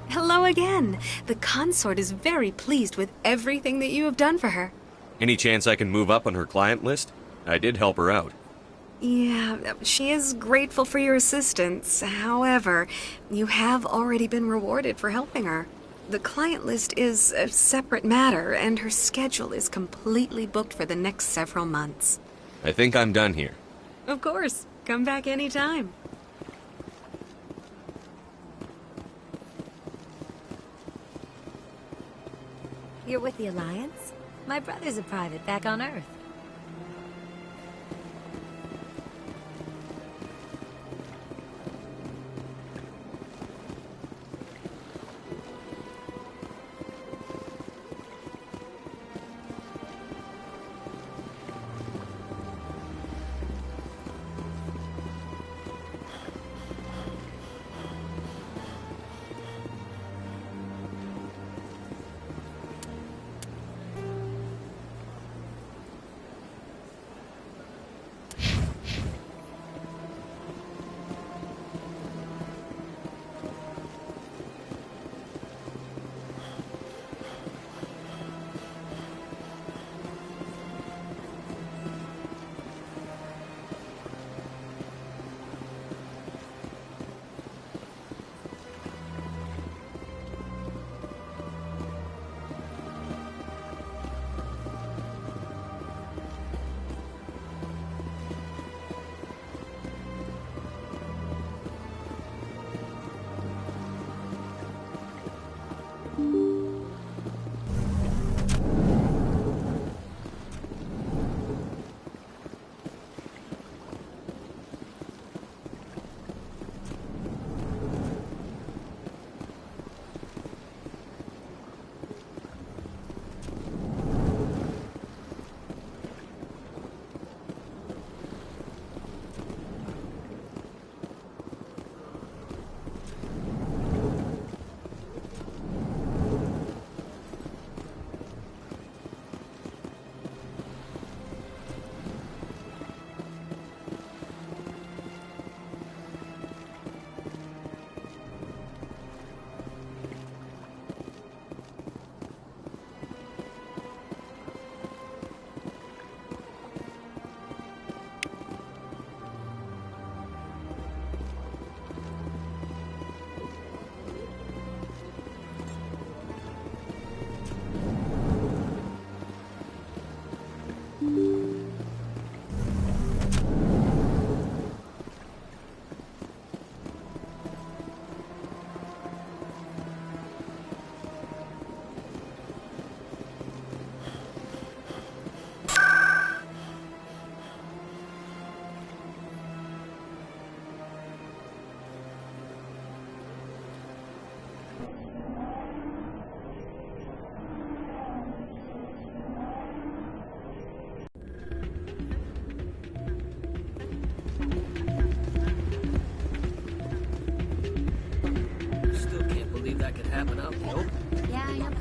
Speaker 9: Hello again. The consort is very pleased with everything that you have done for her.
Speaker 20: Any chance I can move up on her client list? I did help her out.
Speaker 9: Yeah, she is grateful for your assistance. However, you have already been rewarded for helping her. The client list is a separate matter, and her schedule is completely booked for the next several months.
Speaker 20: I think I'm done here.
Speaker 9: Of course. Come back anytime.
Speaker 12: You're with the Alliance? My brother's a private back on Earth.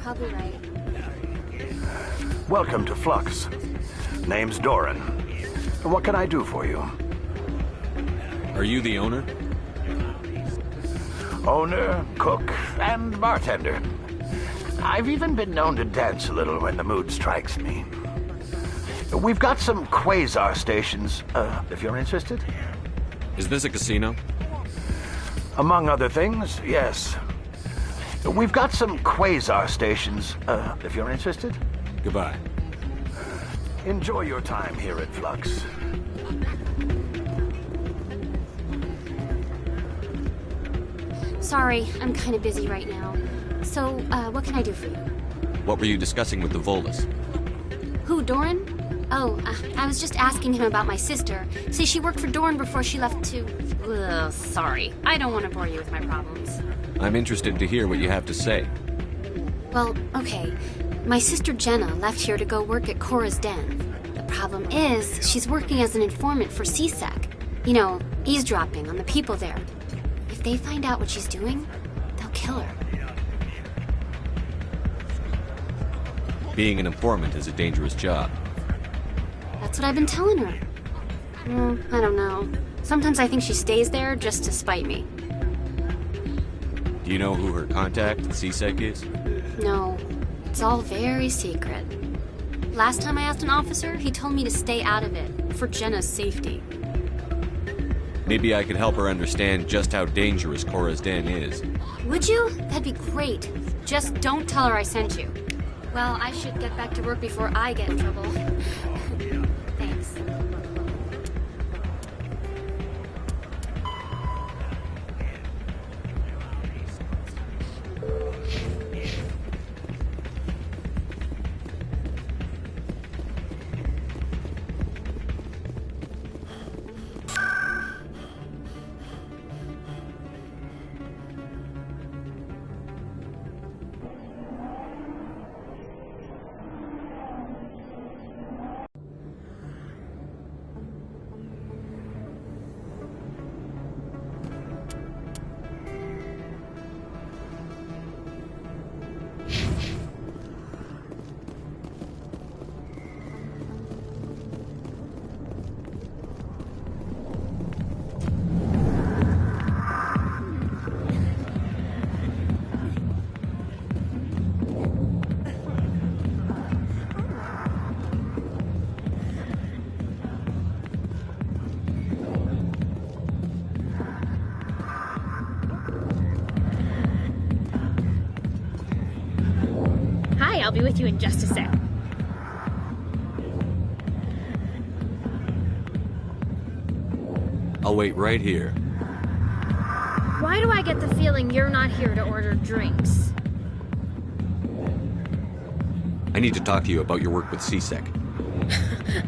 Speaker 18: Probably right.
Speaker 1: Welcome to Flux. Name's Doran. What can I do for you?
Speaker 3: Are you the owner?
Speaker 1: Owner, cook, and bartender. I've even been known to dance a little when the mood strikes me. We've got some quasar stations, if you're interested.
Speaker 3: Is this a casino?
Speaker 1: Among other things, yes. We've got some quasar stations, if you're interested.
Speaker 3: Goodbye.
Speaker 1: Enjoy your time here at Flux.
Speaker 23: Sorry, I'm kind of busy right now. So, what can I do for you?
Speaker 3: What were you discussing with the Volus?
Speaker 23: Who, Doran? Oh, I was just asking him about my sister. See, she worked for Doran before she left to... Ugh, sorry. I don't want to bore you with my problems.
Speaker 3: I'm interested to hear what you have to say.
Speaker 23: Well, okay. My sister Jenna left here to go work at Cora's Den. The problem is, she's working as an informant for CSEC. You know, eavesdropping on the people there. If they find out what she's doing, they'll kill her.
Speaker 3: Being an informant is a dangerous job.
Speaker 23: That's what I've been telling her. I don't know. Sometimes I think she stays there just to spite me.
Speaker 3: Do you know who her contact at CSEC is?
Speaker 23: No, it's all very secret. Last time I asked an officer, he told me to stay out of it, for Jenna's safety.
Speaker 3: Maybe I could help her understand just how dangerous Cora's Den is.
Speaker 23: Would you? That'd be great. Just don't tell her I sent you. Well, I should get back to work before I get in trouble. Thanks.
Speaker 5: I'll be with you in just a sec.
Speaker 3: I'll wait right here.
Speaker 5: Why do I get the feeling you're not here to order drinks?
Speaker 3: I need to talk to you about your work with CSEC.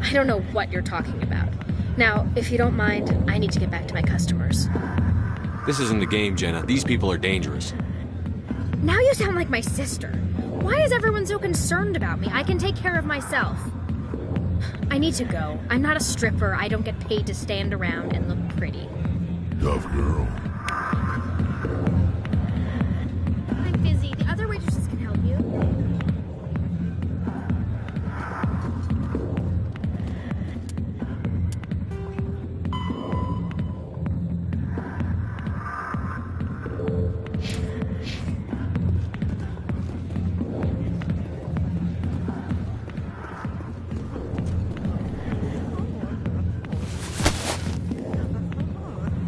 Speaker 5: I don't know what you're talking about. Now, if you don't mind, I need to get back to my customers.
Speaker 3: This isn't a game, Jenna. These people are dangerous.
Speaker 5: Now you sound like my sister. Why is everyone so concerned about me? I can take care of myself. I need to go. I'm not a stripper. I don't get paid to stand around and look pretty.
Speaker 15: Tough girl.
Speaker 5: I'm busy. The other waitresses can help you.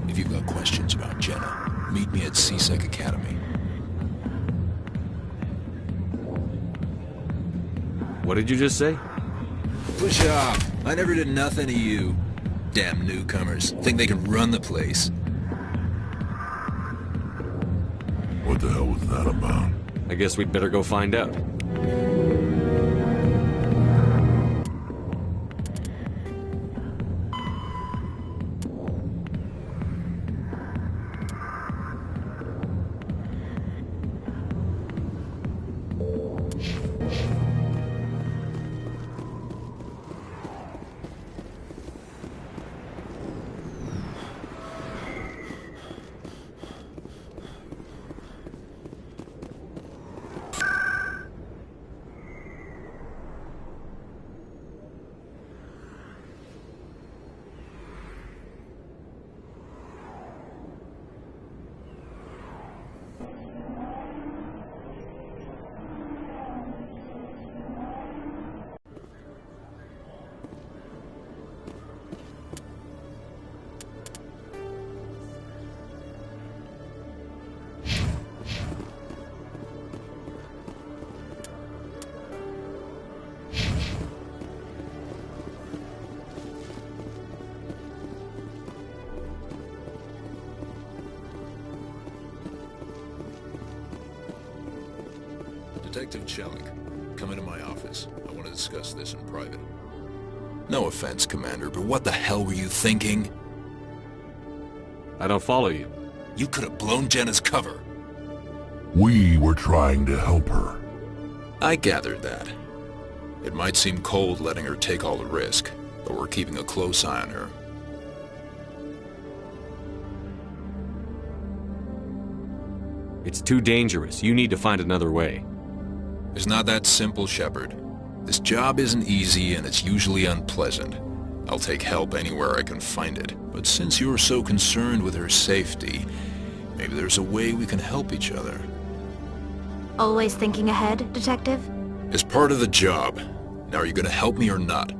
Speaker 8: If you've got questions about Jenna, meet me at CSEC Academy.
Speaker 3: What did you just say?
Speaker 8: Push off. I never did nothing to you. Damn newcomers. Think they can run the place.
Speaker 15: What the hell was that about?
Speaker 3: I guess we'd better go find out.
Speaker 8: Detective Chelik, come into my office. I want to discuss this in private. No offense, Commander, but what the hell were you thinking?
Speaker 3: I don't follow you.
Speaker 8: You could have blown Jenna's cover.
Speaker 15: We were trying to help her.
Speaker 8: I gathered that. It might seem cold letting her take all the risk, but we're keeping a close eye on her.
Speaker 3: It's too dangerous. You need to find another way.
Speaker 8: It's not that simple, Shepard. This job isn't easy and it's usually unpleasant. I'll take help anywhere I can find it. But since you're so concerned with her safety, maybe there's a way we can help each other.
Speaker 18: Always thinking ahead, Detective?
Speaker 8: As part of the job. Now, are you gonna help me or not?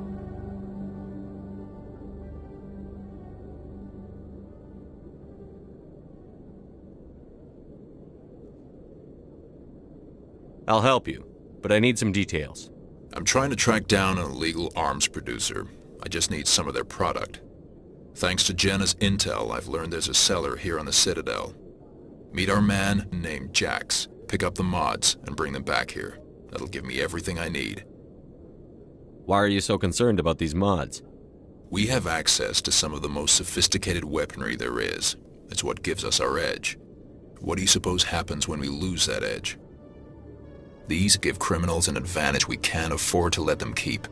Speaker 3: I'll help you, but I need some details.
Speaker 8: I'm trying to track down an illegal arms producer. I just need some of their product. Thanks to Jenna's intel, I've learned there's a seller here on the Citadel. Meet our man named Jax. Pick up the mods and bring them back here. That'll give me everything I need.
Speaker 3: Why are you so concerned about these mods?
Speaker 8: We have access to some of the most sophisticated weaponry there is. It's what gives us our edge. What do you suppose happens when we lose that edge? These give criminals an advantage we can't afford to let them keep.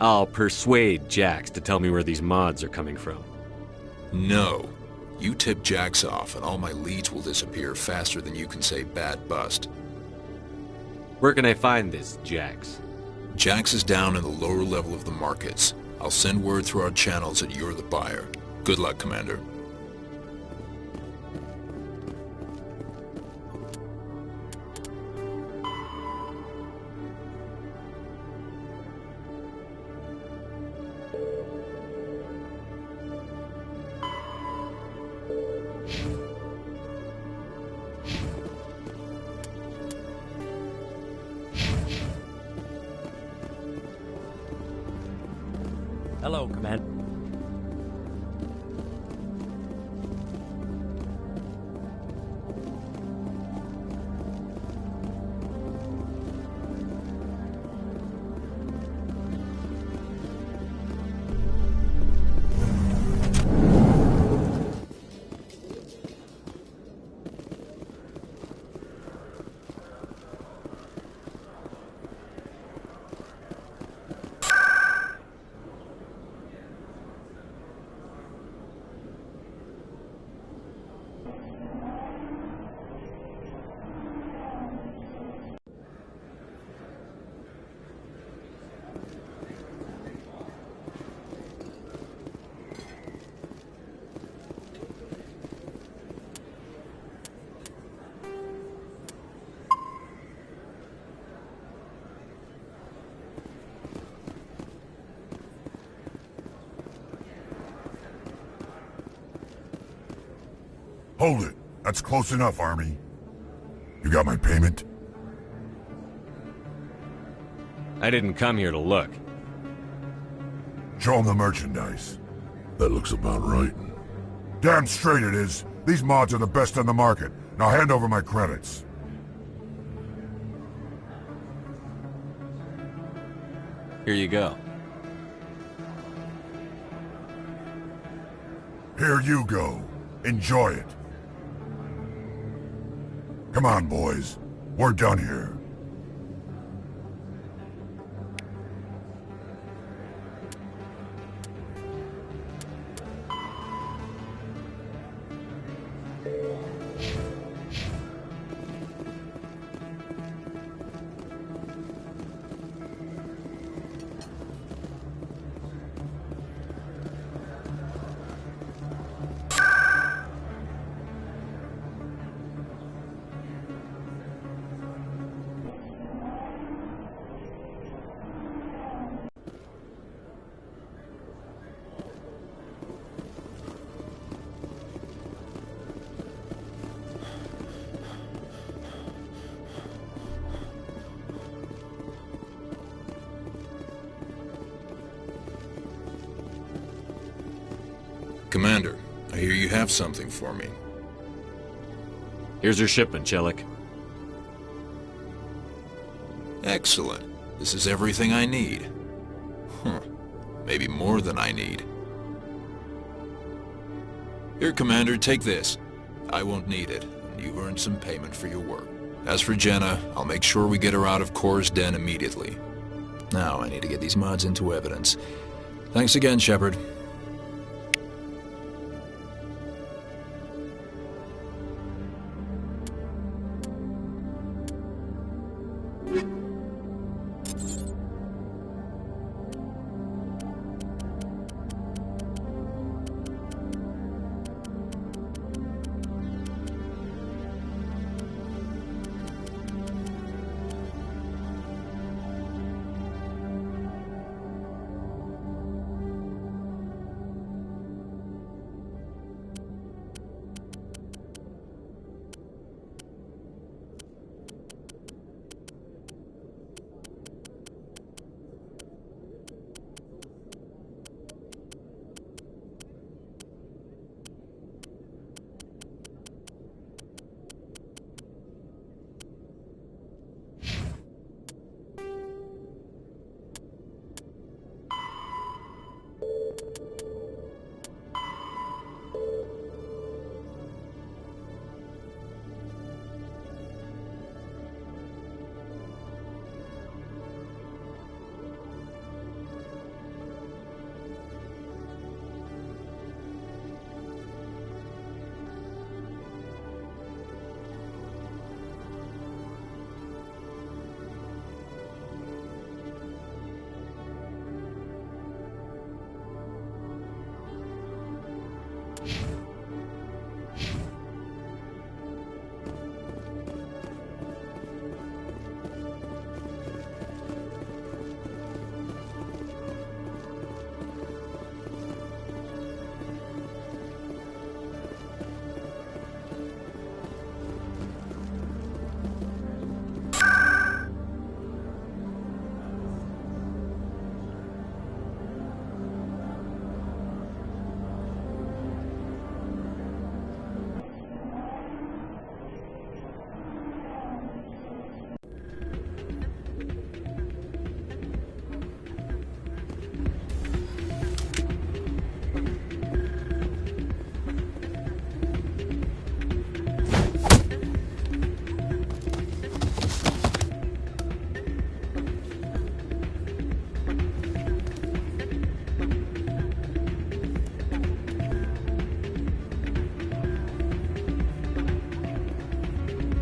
Speaker 3: I'll persuade Jax to tell me where these mods are coming from.
Speaker 8: No. You tip Jax off and all my leads will disappear faster than you can say bad bust.
Speaker 3: Where can I find this Jax?
Speaker 8: Jax is down in the lower level of the markets. I'll send word through our channels that you're the buyer. Good luck, Commander.
Speaker 6: Hello, Commander.
Speaker 15: Hold it. That's close enough, Army. You got my payment?
Speaker 3: I didn't come here to look.
Speaker 15: Show them the merchandise. That looks about right. Damn straight it is. These mods are the best on the market. Now hand over my credits.
Speaker 3: Here you go.
Speaker 15: Here you go. Enjoy it. Come on, boys. We're done here.
Speaker 8: Commander, I hear you have something for me.
Speaker 3: Here's your shipment, Chelik.
Speaker 8: Excellent. This is everything I need. Maybe more than I need. Here, Commander, take this. I won't need it, and you've earned some payment for your work. As for Jenna, I'll make sure we get her out of Kor's den immediately. Now, I need to get these mods into evidence. Thanks again, Shepard.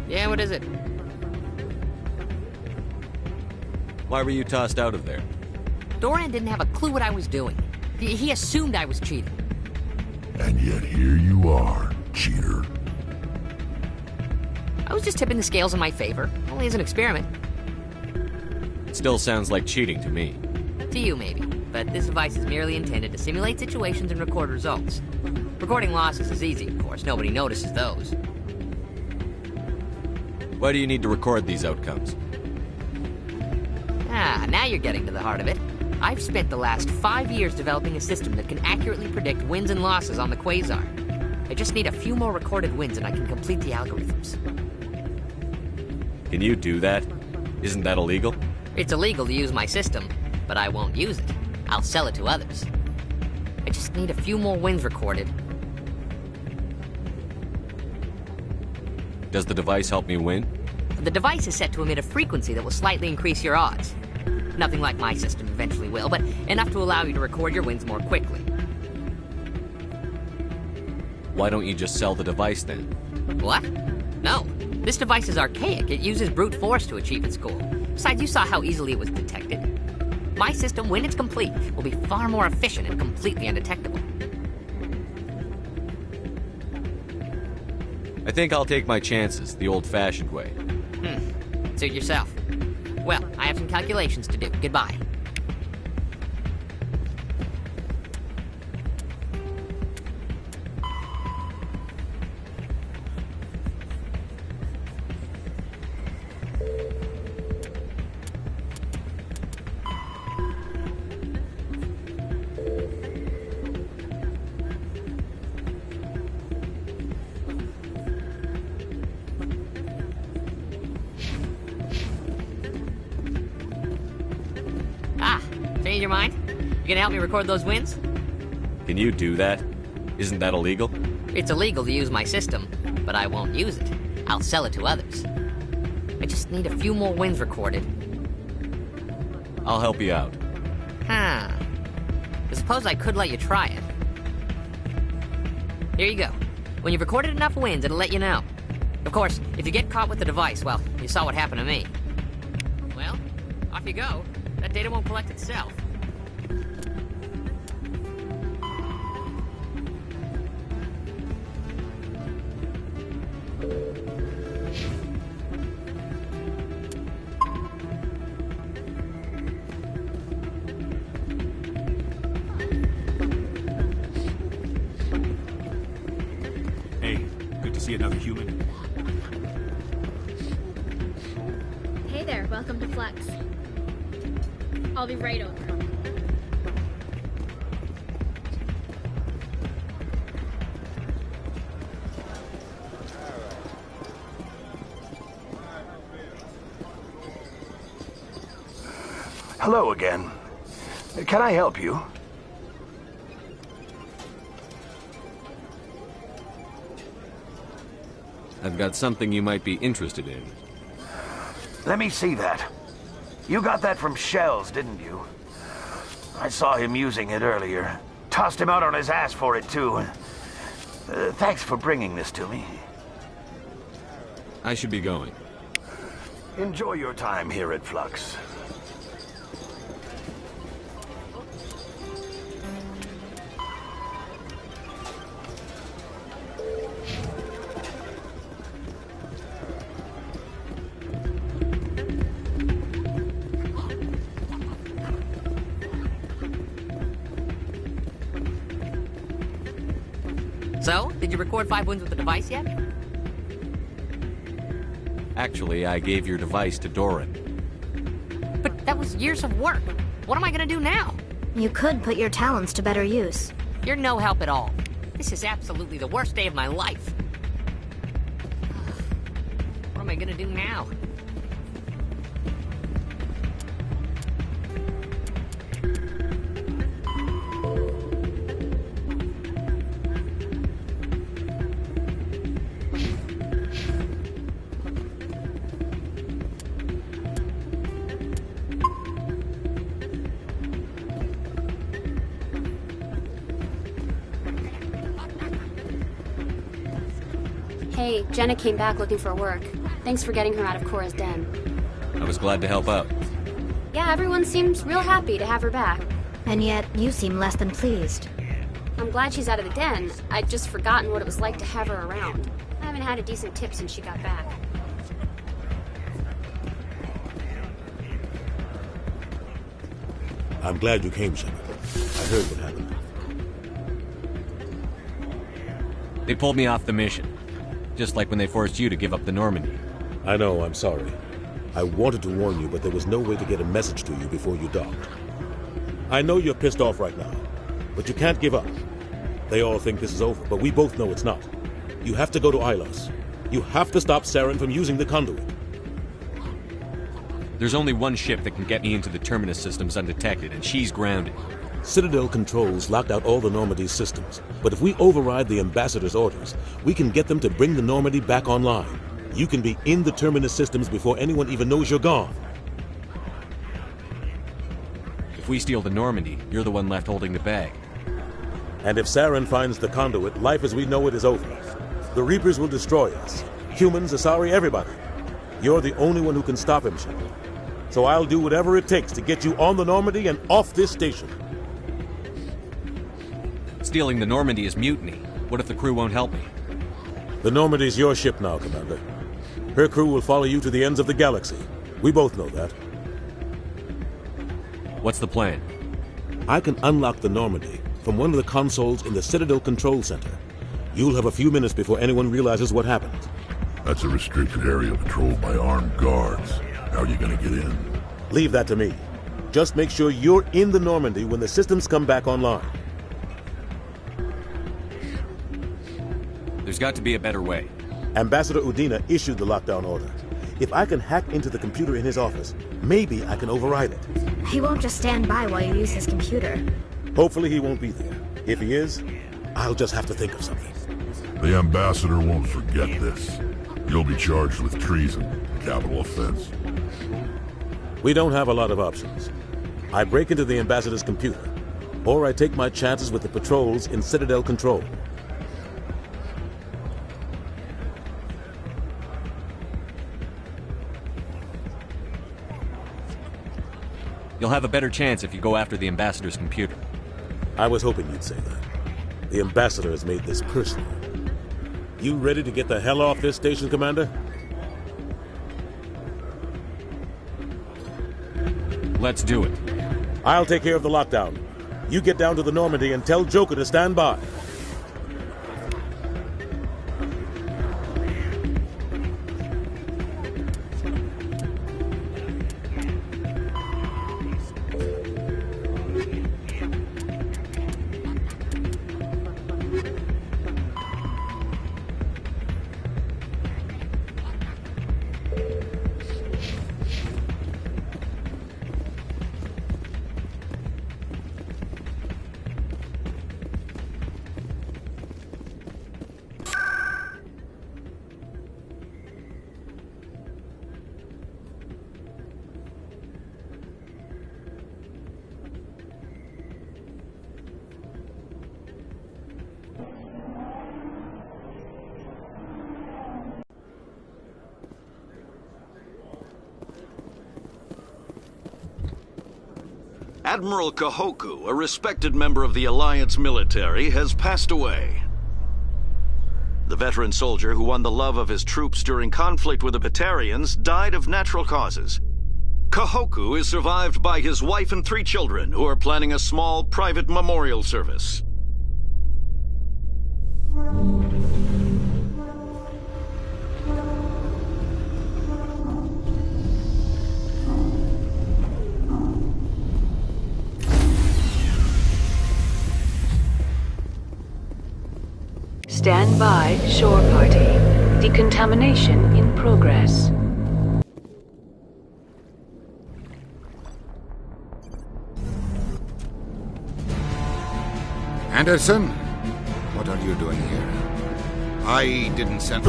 Speaker 6: Yeah, what is it?
Speaker 3: Why were you tossed out of there?
Speaker 6: Doran didn't have a clue what I was doing. He assumed I was cheating.
Speaker 15: And yet here you are, cheater.
Speaker 6: I was just tipping the scales in my favor, only as an experiment.
Speaker 3: It still sounds like cheating to me.
Speaker 6: To you, maybe. But this device is merely intended to simulate situations and record results. Recording losses is easy, of course. Nobody notices those.
Speaker 3: Why do you need to record these outcomes?
Speaker 6: Ah, now you're getting to the heart of it. I've spent the last 5 years developing a system that can accurately predict wins and losses on the Quasar. I just need a few more recorded wins and I can complete the algorithms.
Speaker 3: Can you do that? Isn't that illegal?
Speaker 6: It's illegal to use my system, but I won't use it. I'll sell it to others. I just need a few more wins recorded.
Speaker 3: Does the device help me win?
Speaker 6: The device is set to emit a frequency that will slightly increase your odds. Nothing like my system eventually will, but enough to allow you to record your wins more quickly.
Speaker 3: Why don't you just sell the device then?
Speaker 6: What? No. This device is archaic. It uses brute force to achieve its goal. Besides, you saw how easily it was detected. My system, when it's complete, will be far more efficient and completely undetectable.
Speaker 3: I think I'll take my chances the old-fashioned way.
Speaker 6: Suit yourself. Well, I have some calculations to do. Goodbye. Change your mind? You gonna help me record those wins?
Speaker 3: Can you do that? Isn't that illegal?
Speaker 6: It's illegal to use my system, but I won't use it. I'll sell it to others. I just need a few more wins recorded.
Speaker 3: I'll help you out.
Speaker 6: I suppose I could let you try it. Here you go. When you've recorded enough wins, it'll let you know. Of course, if you get caught with the device, well, you saw what happened to me. Well, off you go. That data won't collect itself.
Speaker 11: Hey, good to see another human.
Speaker 5: Hey there, welcome to Flex. I'll be right over.
Speaker 1: Hello again. Can I help you?
Speaker 3: I've got something you might be interested in.
Speaker 1: Let me see that. You got that from Shells, didn't you? I saw him using it earlier. Tossed him out on his ass for it, too. Thanks for bringing this to me.
Speaker 3: I should be going.
Speaker 1: Enjoy your time here at Flux.
Speaker 6: So, did you record 5 wins with the device yet?
Speaker 3: Actually, I gave your device to Doran.
Speaker 6: But that was years of work. What am I gonna do now?
Speaker 18: You could put your talents to better use.
Speaker 6: You're no help at all. This is absolutely the worst day of my life. What am I gonna do now?
Speaker 23: Hey, Jenna came back looking for work. Thanks for getting her out of Cora's den.
Speaker 3: I was glad to help out.
Speaker 23: Yeah, everyone seems real happy to have her back.
Speaker 18: And yet, you seem less than pleased.
Speaker 23: I'm glad she's out of the den. I'd just forgotten what it was like to have her around. I haven't had a decent tip since she got back.
Speaker 13: I'm glad you came, Shepard. I heard what happened.
Speaker 3: They pulled me off the mission. Just like when they forced you to give up the Normandy.
Speaker 13: I know, I'm sorry. I wanted to warn you, but there was no way to get a message to you before you docked. I know you're pissed off right now, but you can't give up. They all think this is over, but we both know it's not. You have to go to Ilos. You have to stop Saren from using the conduit.
Speaker 3: There's only one ship that can get me into the Terminus systems undetected, and she's grounded.
Speaker 13: Citadel controls locked out all the Normandy's systems, but if we override the Ambassador's orders, we can get them to bring the Normandy back online. You can be in the Terminus systems before anyone even knows you're gone.
Speaker 3: If we steal the Normandy, you're the one left holding the bag.
Speaker 13: And if Saren finds the conduit, life as we know it is over. The Reapers will destroy us. Humans, Asari, everybody. You're the only one who can stop him, Shepard. So I'll do whatever it takes to get you on the Normandy and off this station.
Speaker 3: Stealing the Normandy is mutiny. What if the crew won't help me?
Speaker 13: The Normandy's your ship now, Commander. Her crew will follow you to the ends of the galaxy. We both know that.
Speaker 3: What's the plan?
Speaker 13: I can unlock the Normandy from one of the consoles in the Citadel Control Center. You'll have a few minutes before anyone realizes what happened.
Speaker 15: That's a restricted area patrolled by armed guards. How are you gonna get in?
Speaker 13: Leave that to me. Just make sure you're in the Normandy when the systems come back online.
Speaker 3: There's got to be a better way.
Speaker 13: Ambassador Udina issued the lockdown order. If I can hack into the computer in his office, maybe I can override it.
Speaker 18: He won't just stand by while you use his computer.
Speaker 13: Hopefully he won't be there. If he is, I'll just have to think of something.
Speaker 15: The Ambassador won't forget this. You'll be charged with treason, a capital offense.
Speaker 13: We don't have a lot of options. I break into the Ambassador's computer, or I take my chances with the patrols in Citadel Control.
Speaker 3: You'll have a better chance if you go after the Ambassador's computer.
Speaker 13: I was hoping you'd say that. The Ambassador has made this personal. You ready to get the hell off this station, Commander?
Speaker 3: Let's do it.
Speaker 13: I'll take care of the lockdown. You get down to the Normandy and tell Joker to stand by.
Speaker 10: Admiral Kahoku, a respected member of the Alliance military, has passed away. The veteran soldier who won the love of his troops during conflict with the Batarians died of natural causes. Kahoku is survived by his wife and 3 children, who are planning a small private memorial service.
Speaker 14: Stand by, shore party. Decontamination in progress.
Speaker 16: Anderson? What are you doing here? I didn't send...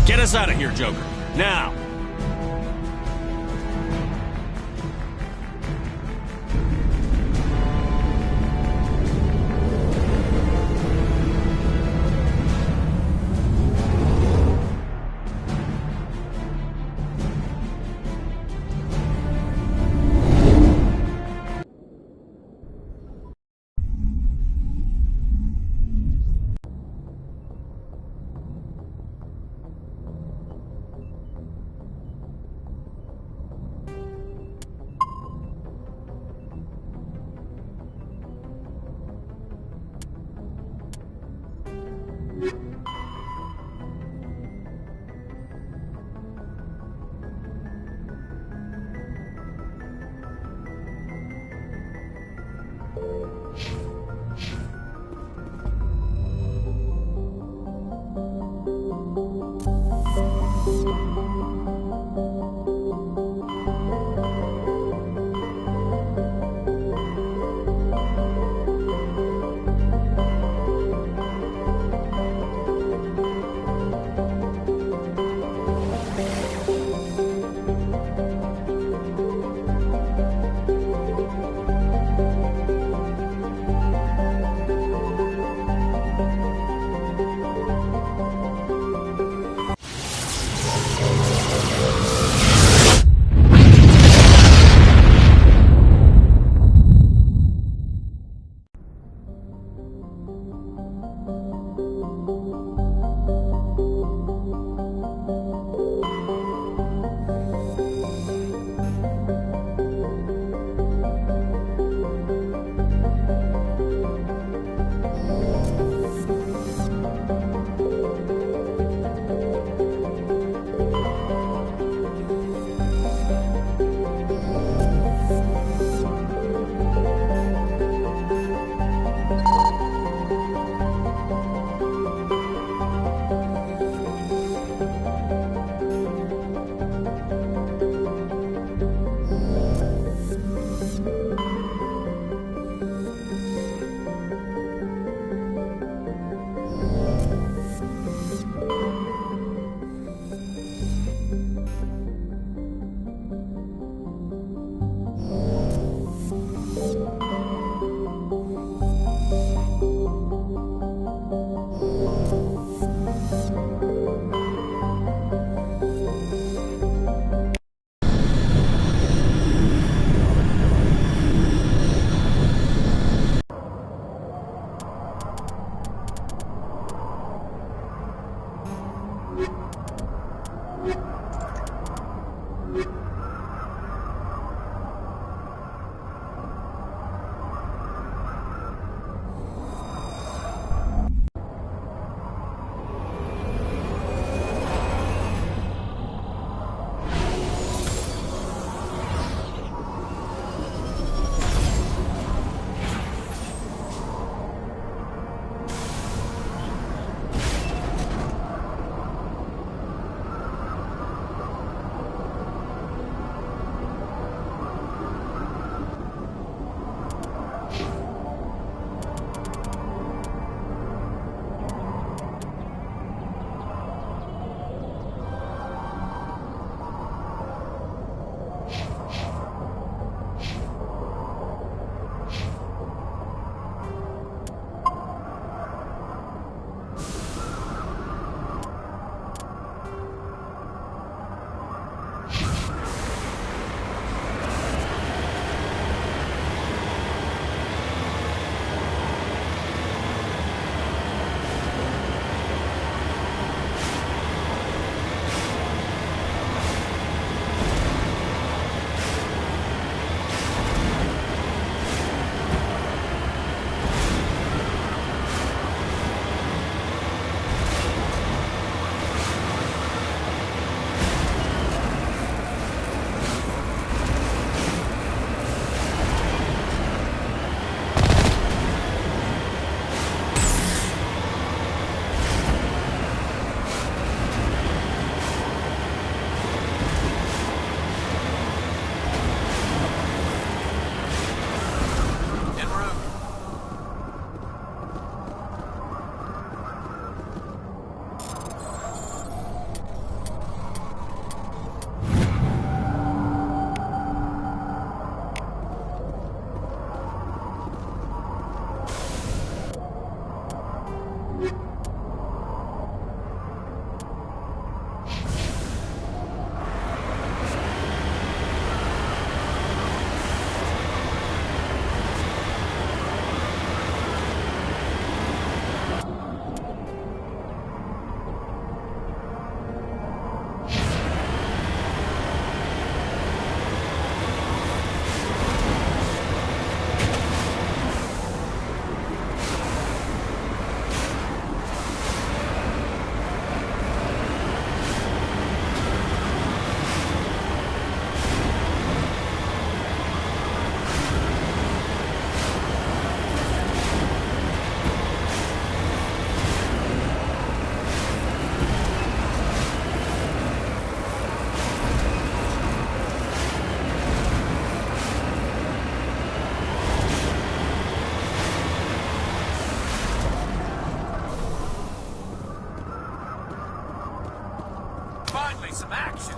Speaker 3: Get us out of here, Joker. Now!
Speaker 11: Some action.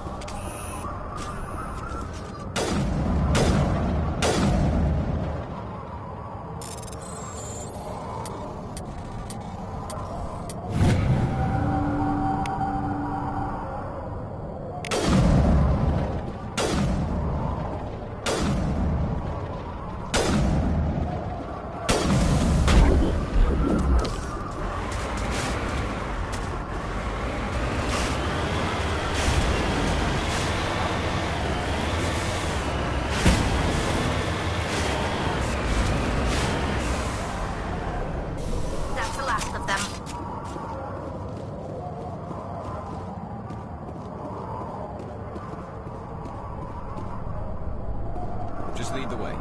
Speaker 3: Just lead the way.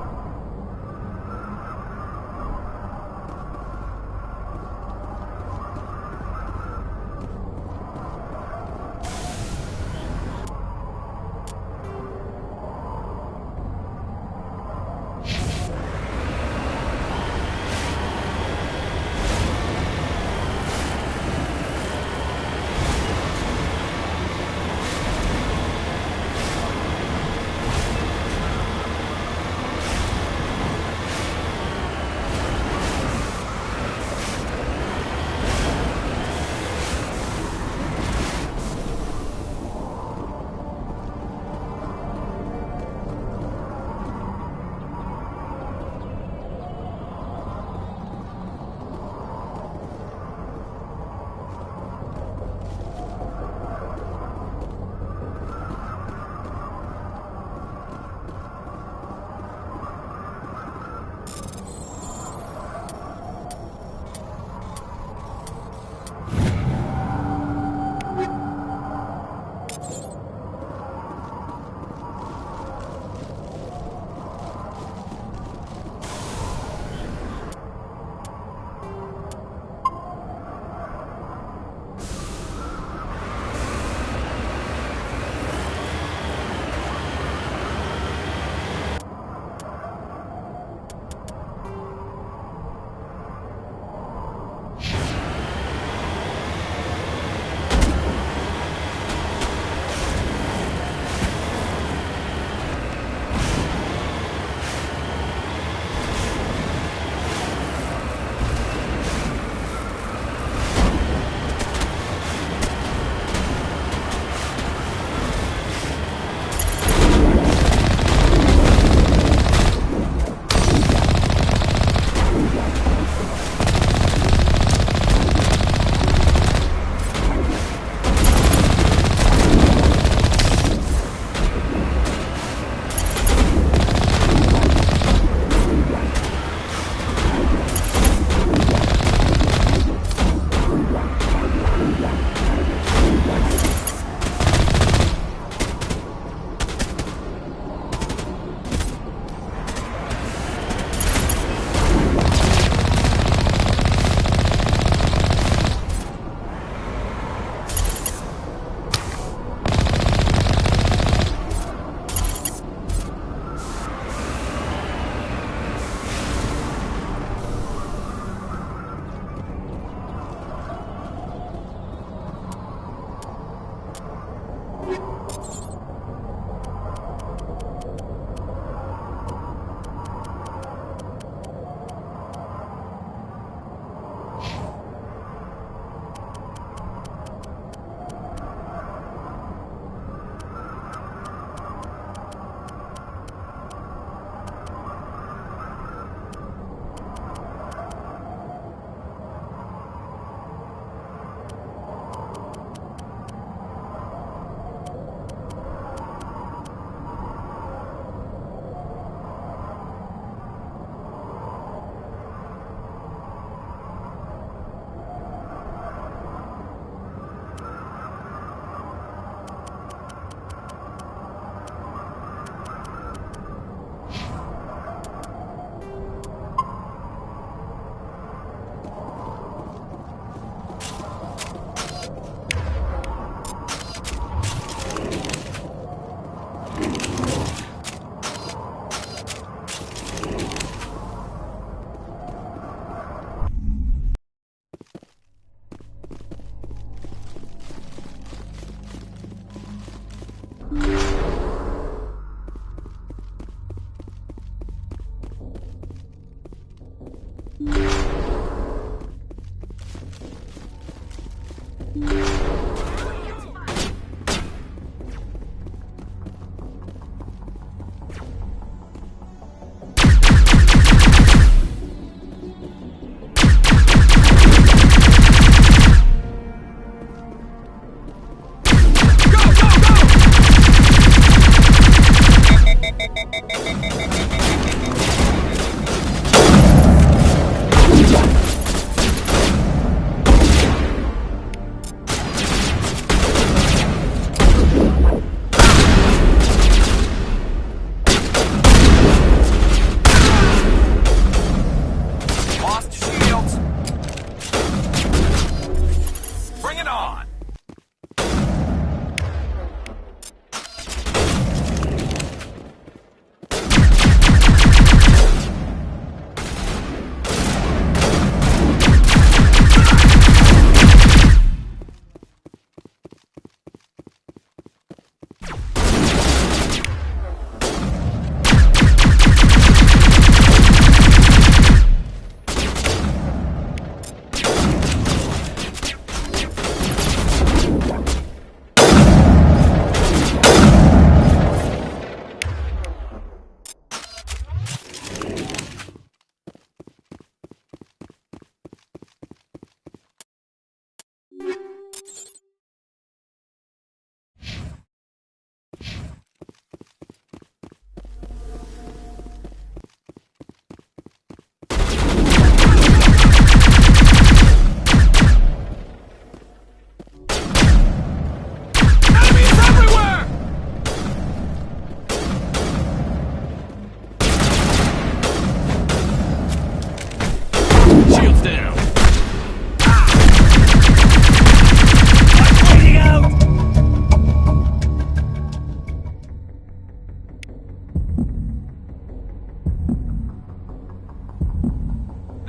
Speaker 11: on!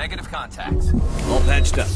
Speaker 11: Negative contacts. All patched up.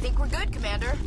Speaker 17: think we're good, Commander.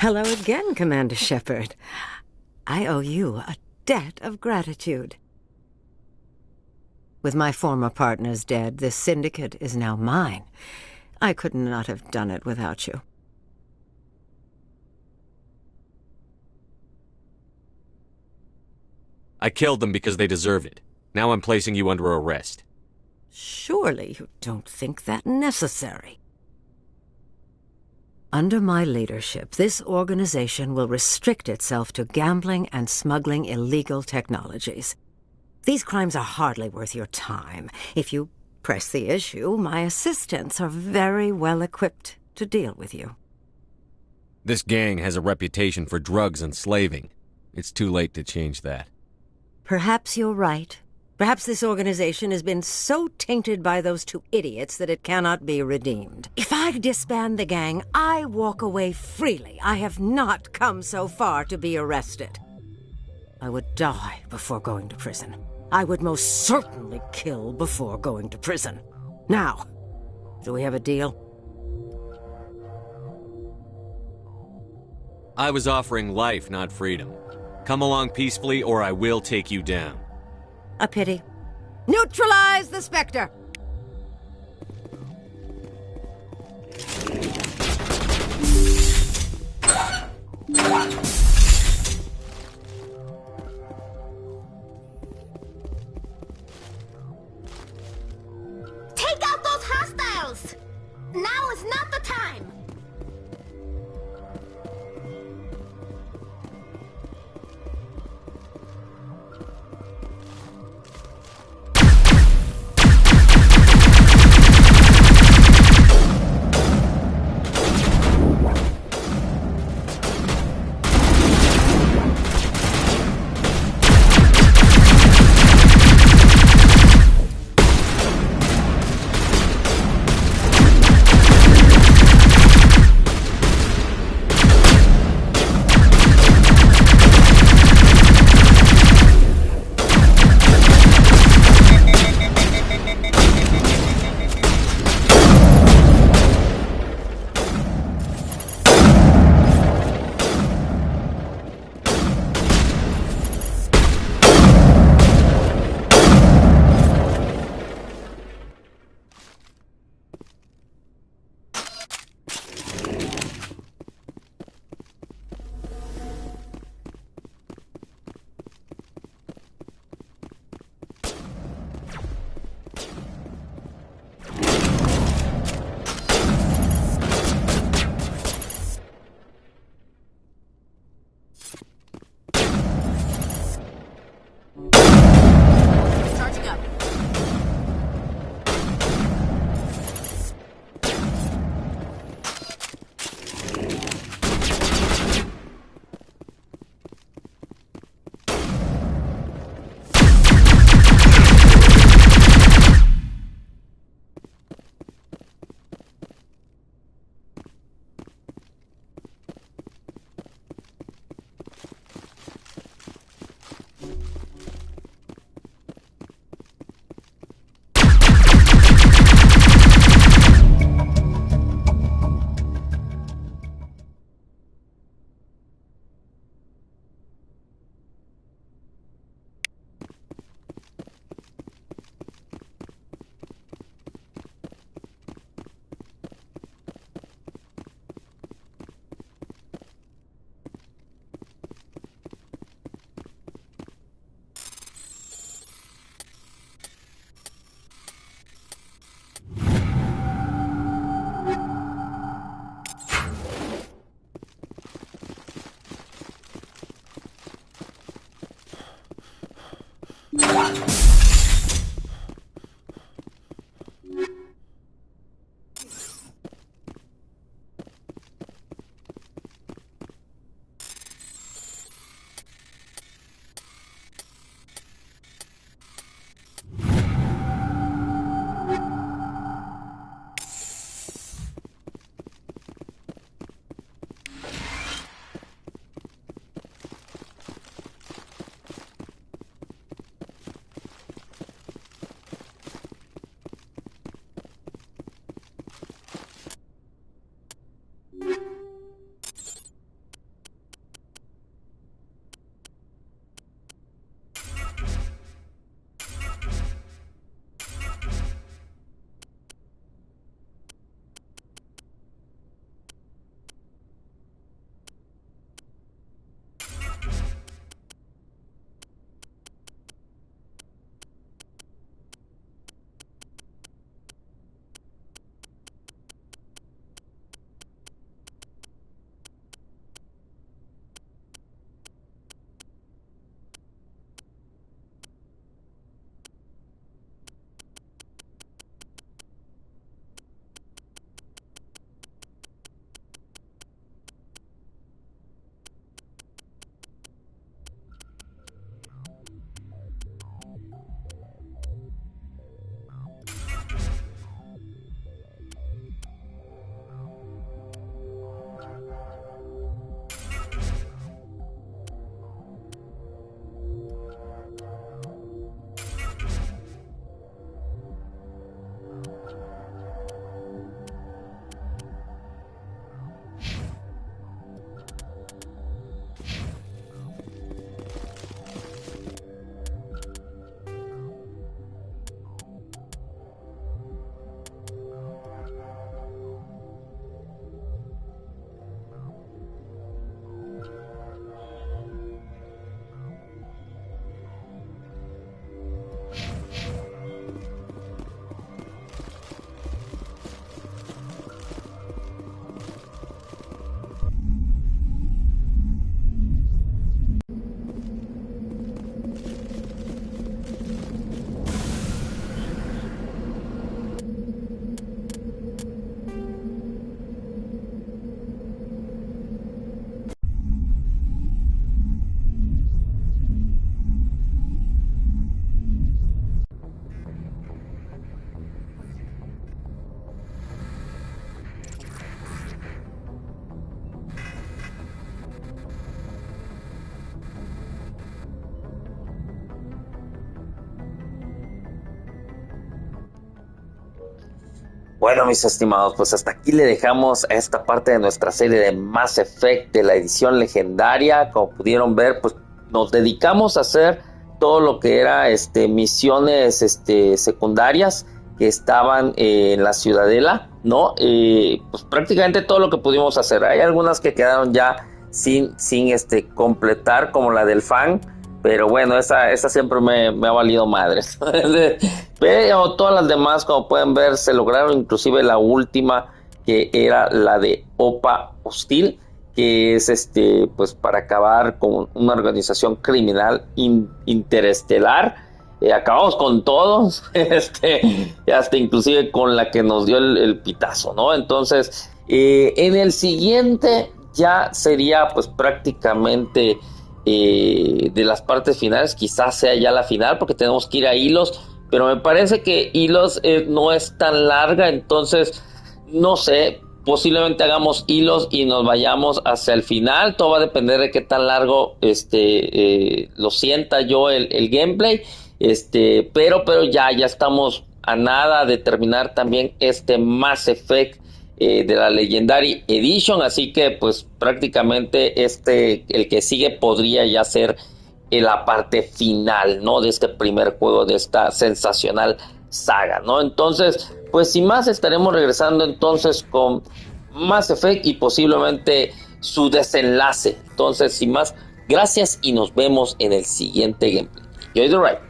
Speaker 2: Hello again, Commander Shepard. I owe you a debt of gratitude. With my former partners dead, this syndicate is now mine. I could not have done it without you.
Speaker 3: I killed them because they deserve it. Now I'm placing you under arrest.
Speaker 2: Surely you don't think that necessary. Under my leadership, this organization will restrict itself to gambling and smuggling illegal technologies. These crimes are hardly worth your time. If you press the issue, my assistants are very well equipped to deal with you.
Speaker 3: This gang has a reputation for drugs and slaving. It's too late to change that.
Speaker 2: Perhaps you're right. Perhaps this organization has been so tainted by those two idiots that it cannot be redeemed. If I disband the gang, I walk away freely. I have not come so far to be arrested. I would die before going to prison. I would most certainly kill before going to prison. Now, do we have a deal?
Speaker 3: I was offering life, not freedom. Come along peacefully, or I will take you down.
Speaker 2: A pity. Neutralize the Spectre!
Speaker 18: Take out those hostiles! Now is not the time!
Speaker 17: Bueno, mis estimados, pues hasta aquí le dejamos a esta parte de nuestra serie de Mass Effect de la edición legendaria. Como pudieron ver, pues nos dedicamos a hacer todo lo que era misiones secundarias que estaban en la ciudadela, ¿no? Pues prácticamente todo lo que pudimos hacer. Hay algunas que quedaron ya sin completar, como la del fan, pero bueno, esa siempre me ha valido madres. Pero todas las demás, como pueden ver, se lograron, inclusive la última, que era la de OPA Hostil, que es pues para acabar con una organización criminal interestelar. Acabamos con todos, hasta inclusive con la que nos dio el pitazo, ¿no? Entonces, en el siguiente ya sería pues prácticamente de las partes finales, quizás sea ya la final, porque tenemos que ir a Ilos, pero me parece que Ilos no es tan larga, entonces, no sé, posiblemente hagamos Ilos y nos vayamos hacia el final. Todo va a depender de qué tan largo lo sienta yo el gameplay, pero ya estamos a nada de terminar también Mass Effect de la Legendary Edition, así que pues prácticamente el que sigue podría ya ser la parte final, ¿no? De este primer juego de esta sensacional saga, ¿no? Entonces, pues sin más, estaremos regresando entonces con Mass Effect y posiblemente su desenlace. Entonces, sin más, gracias y nos vemos en el siguiente gameplay. Enjoy the ride.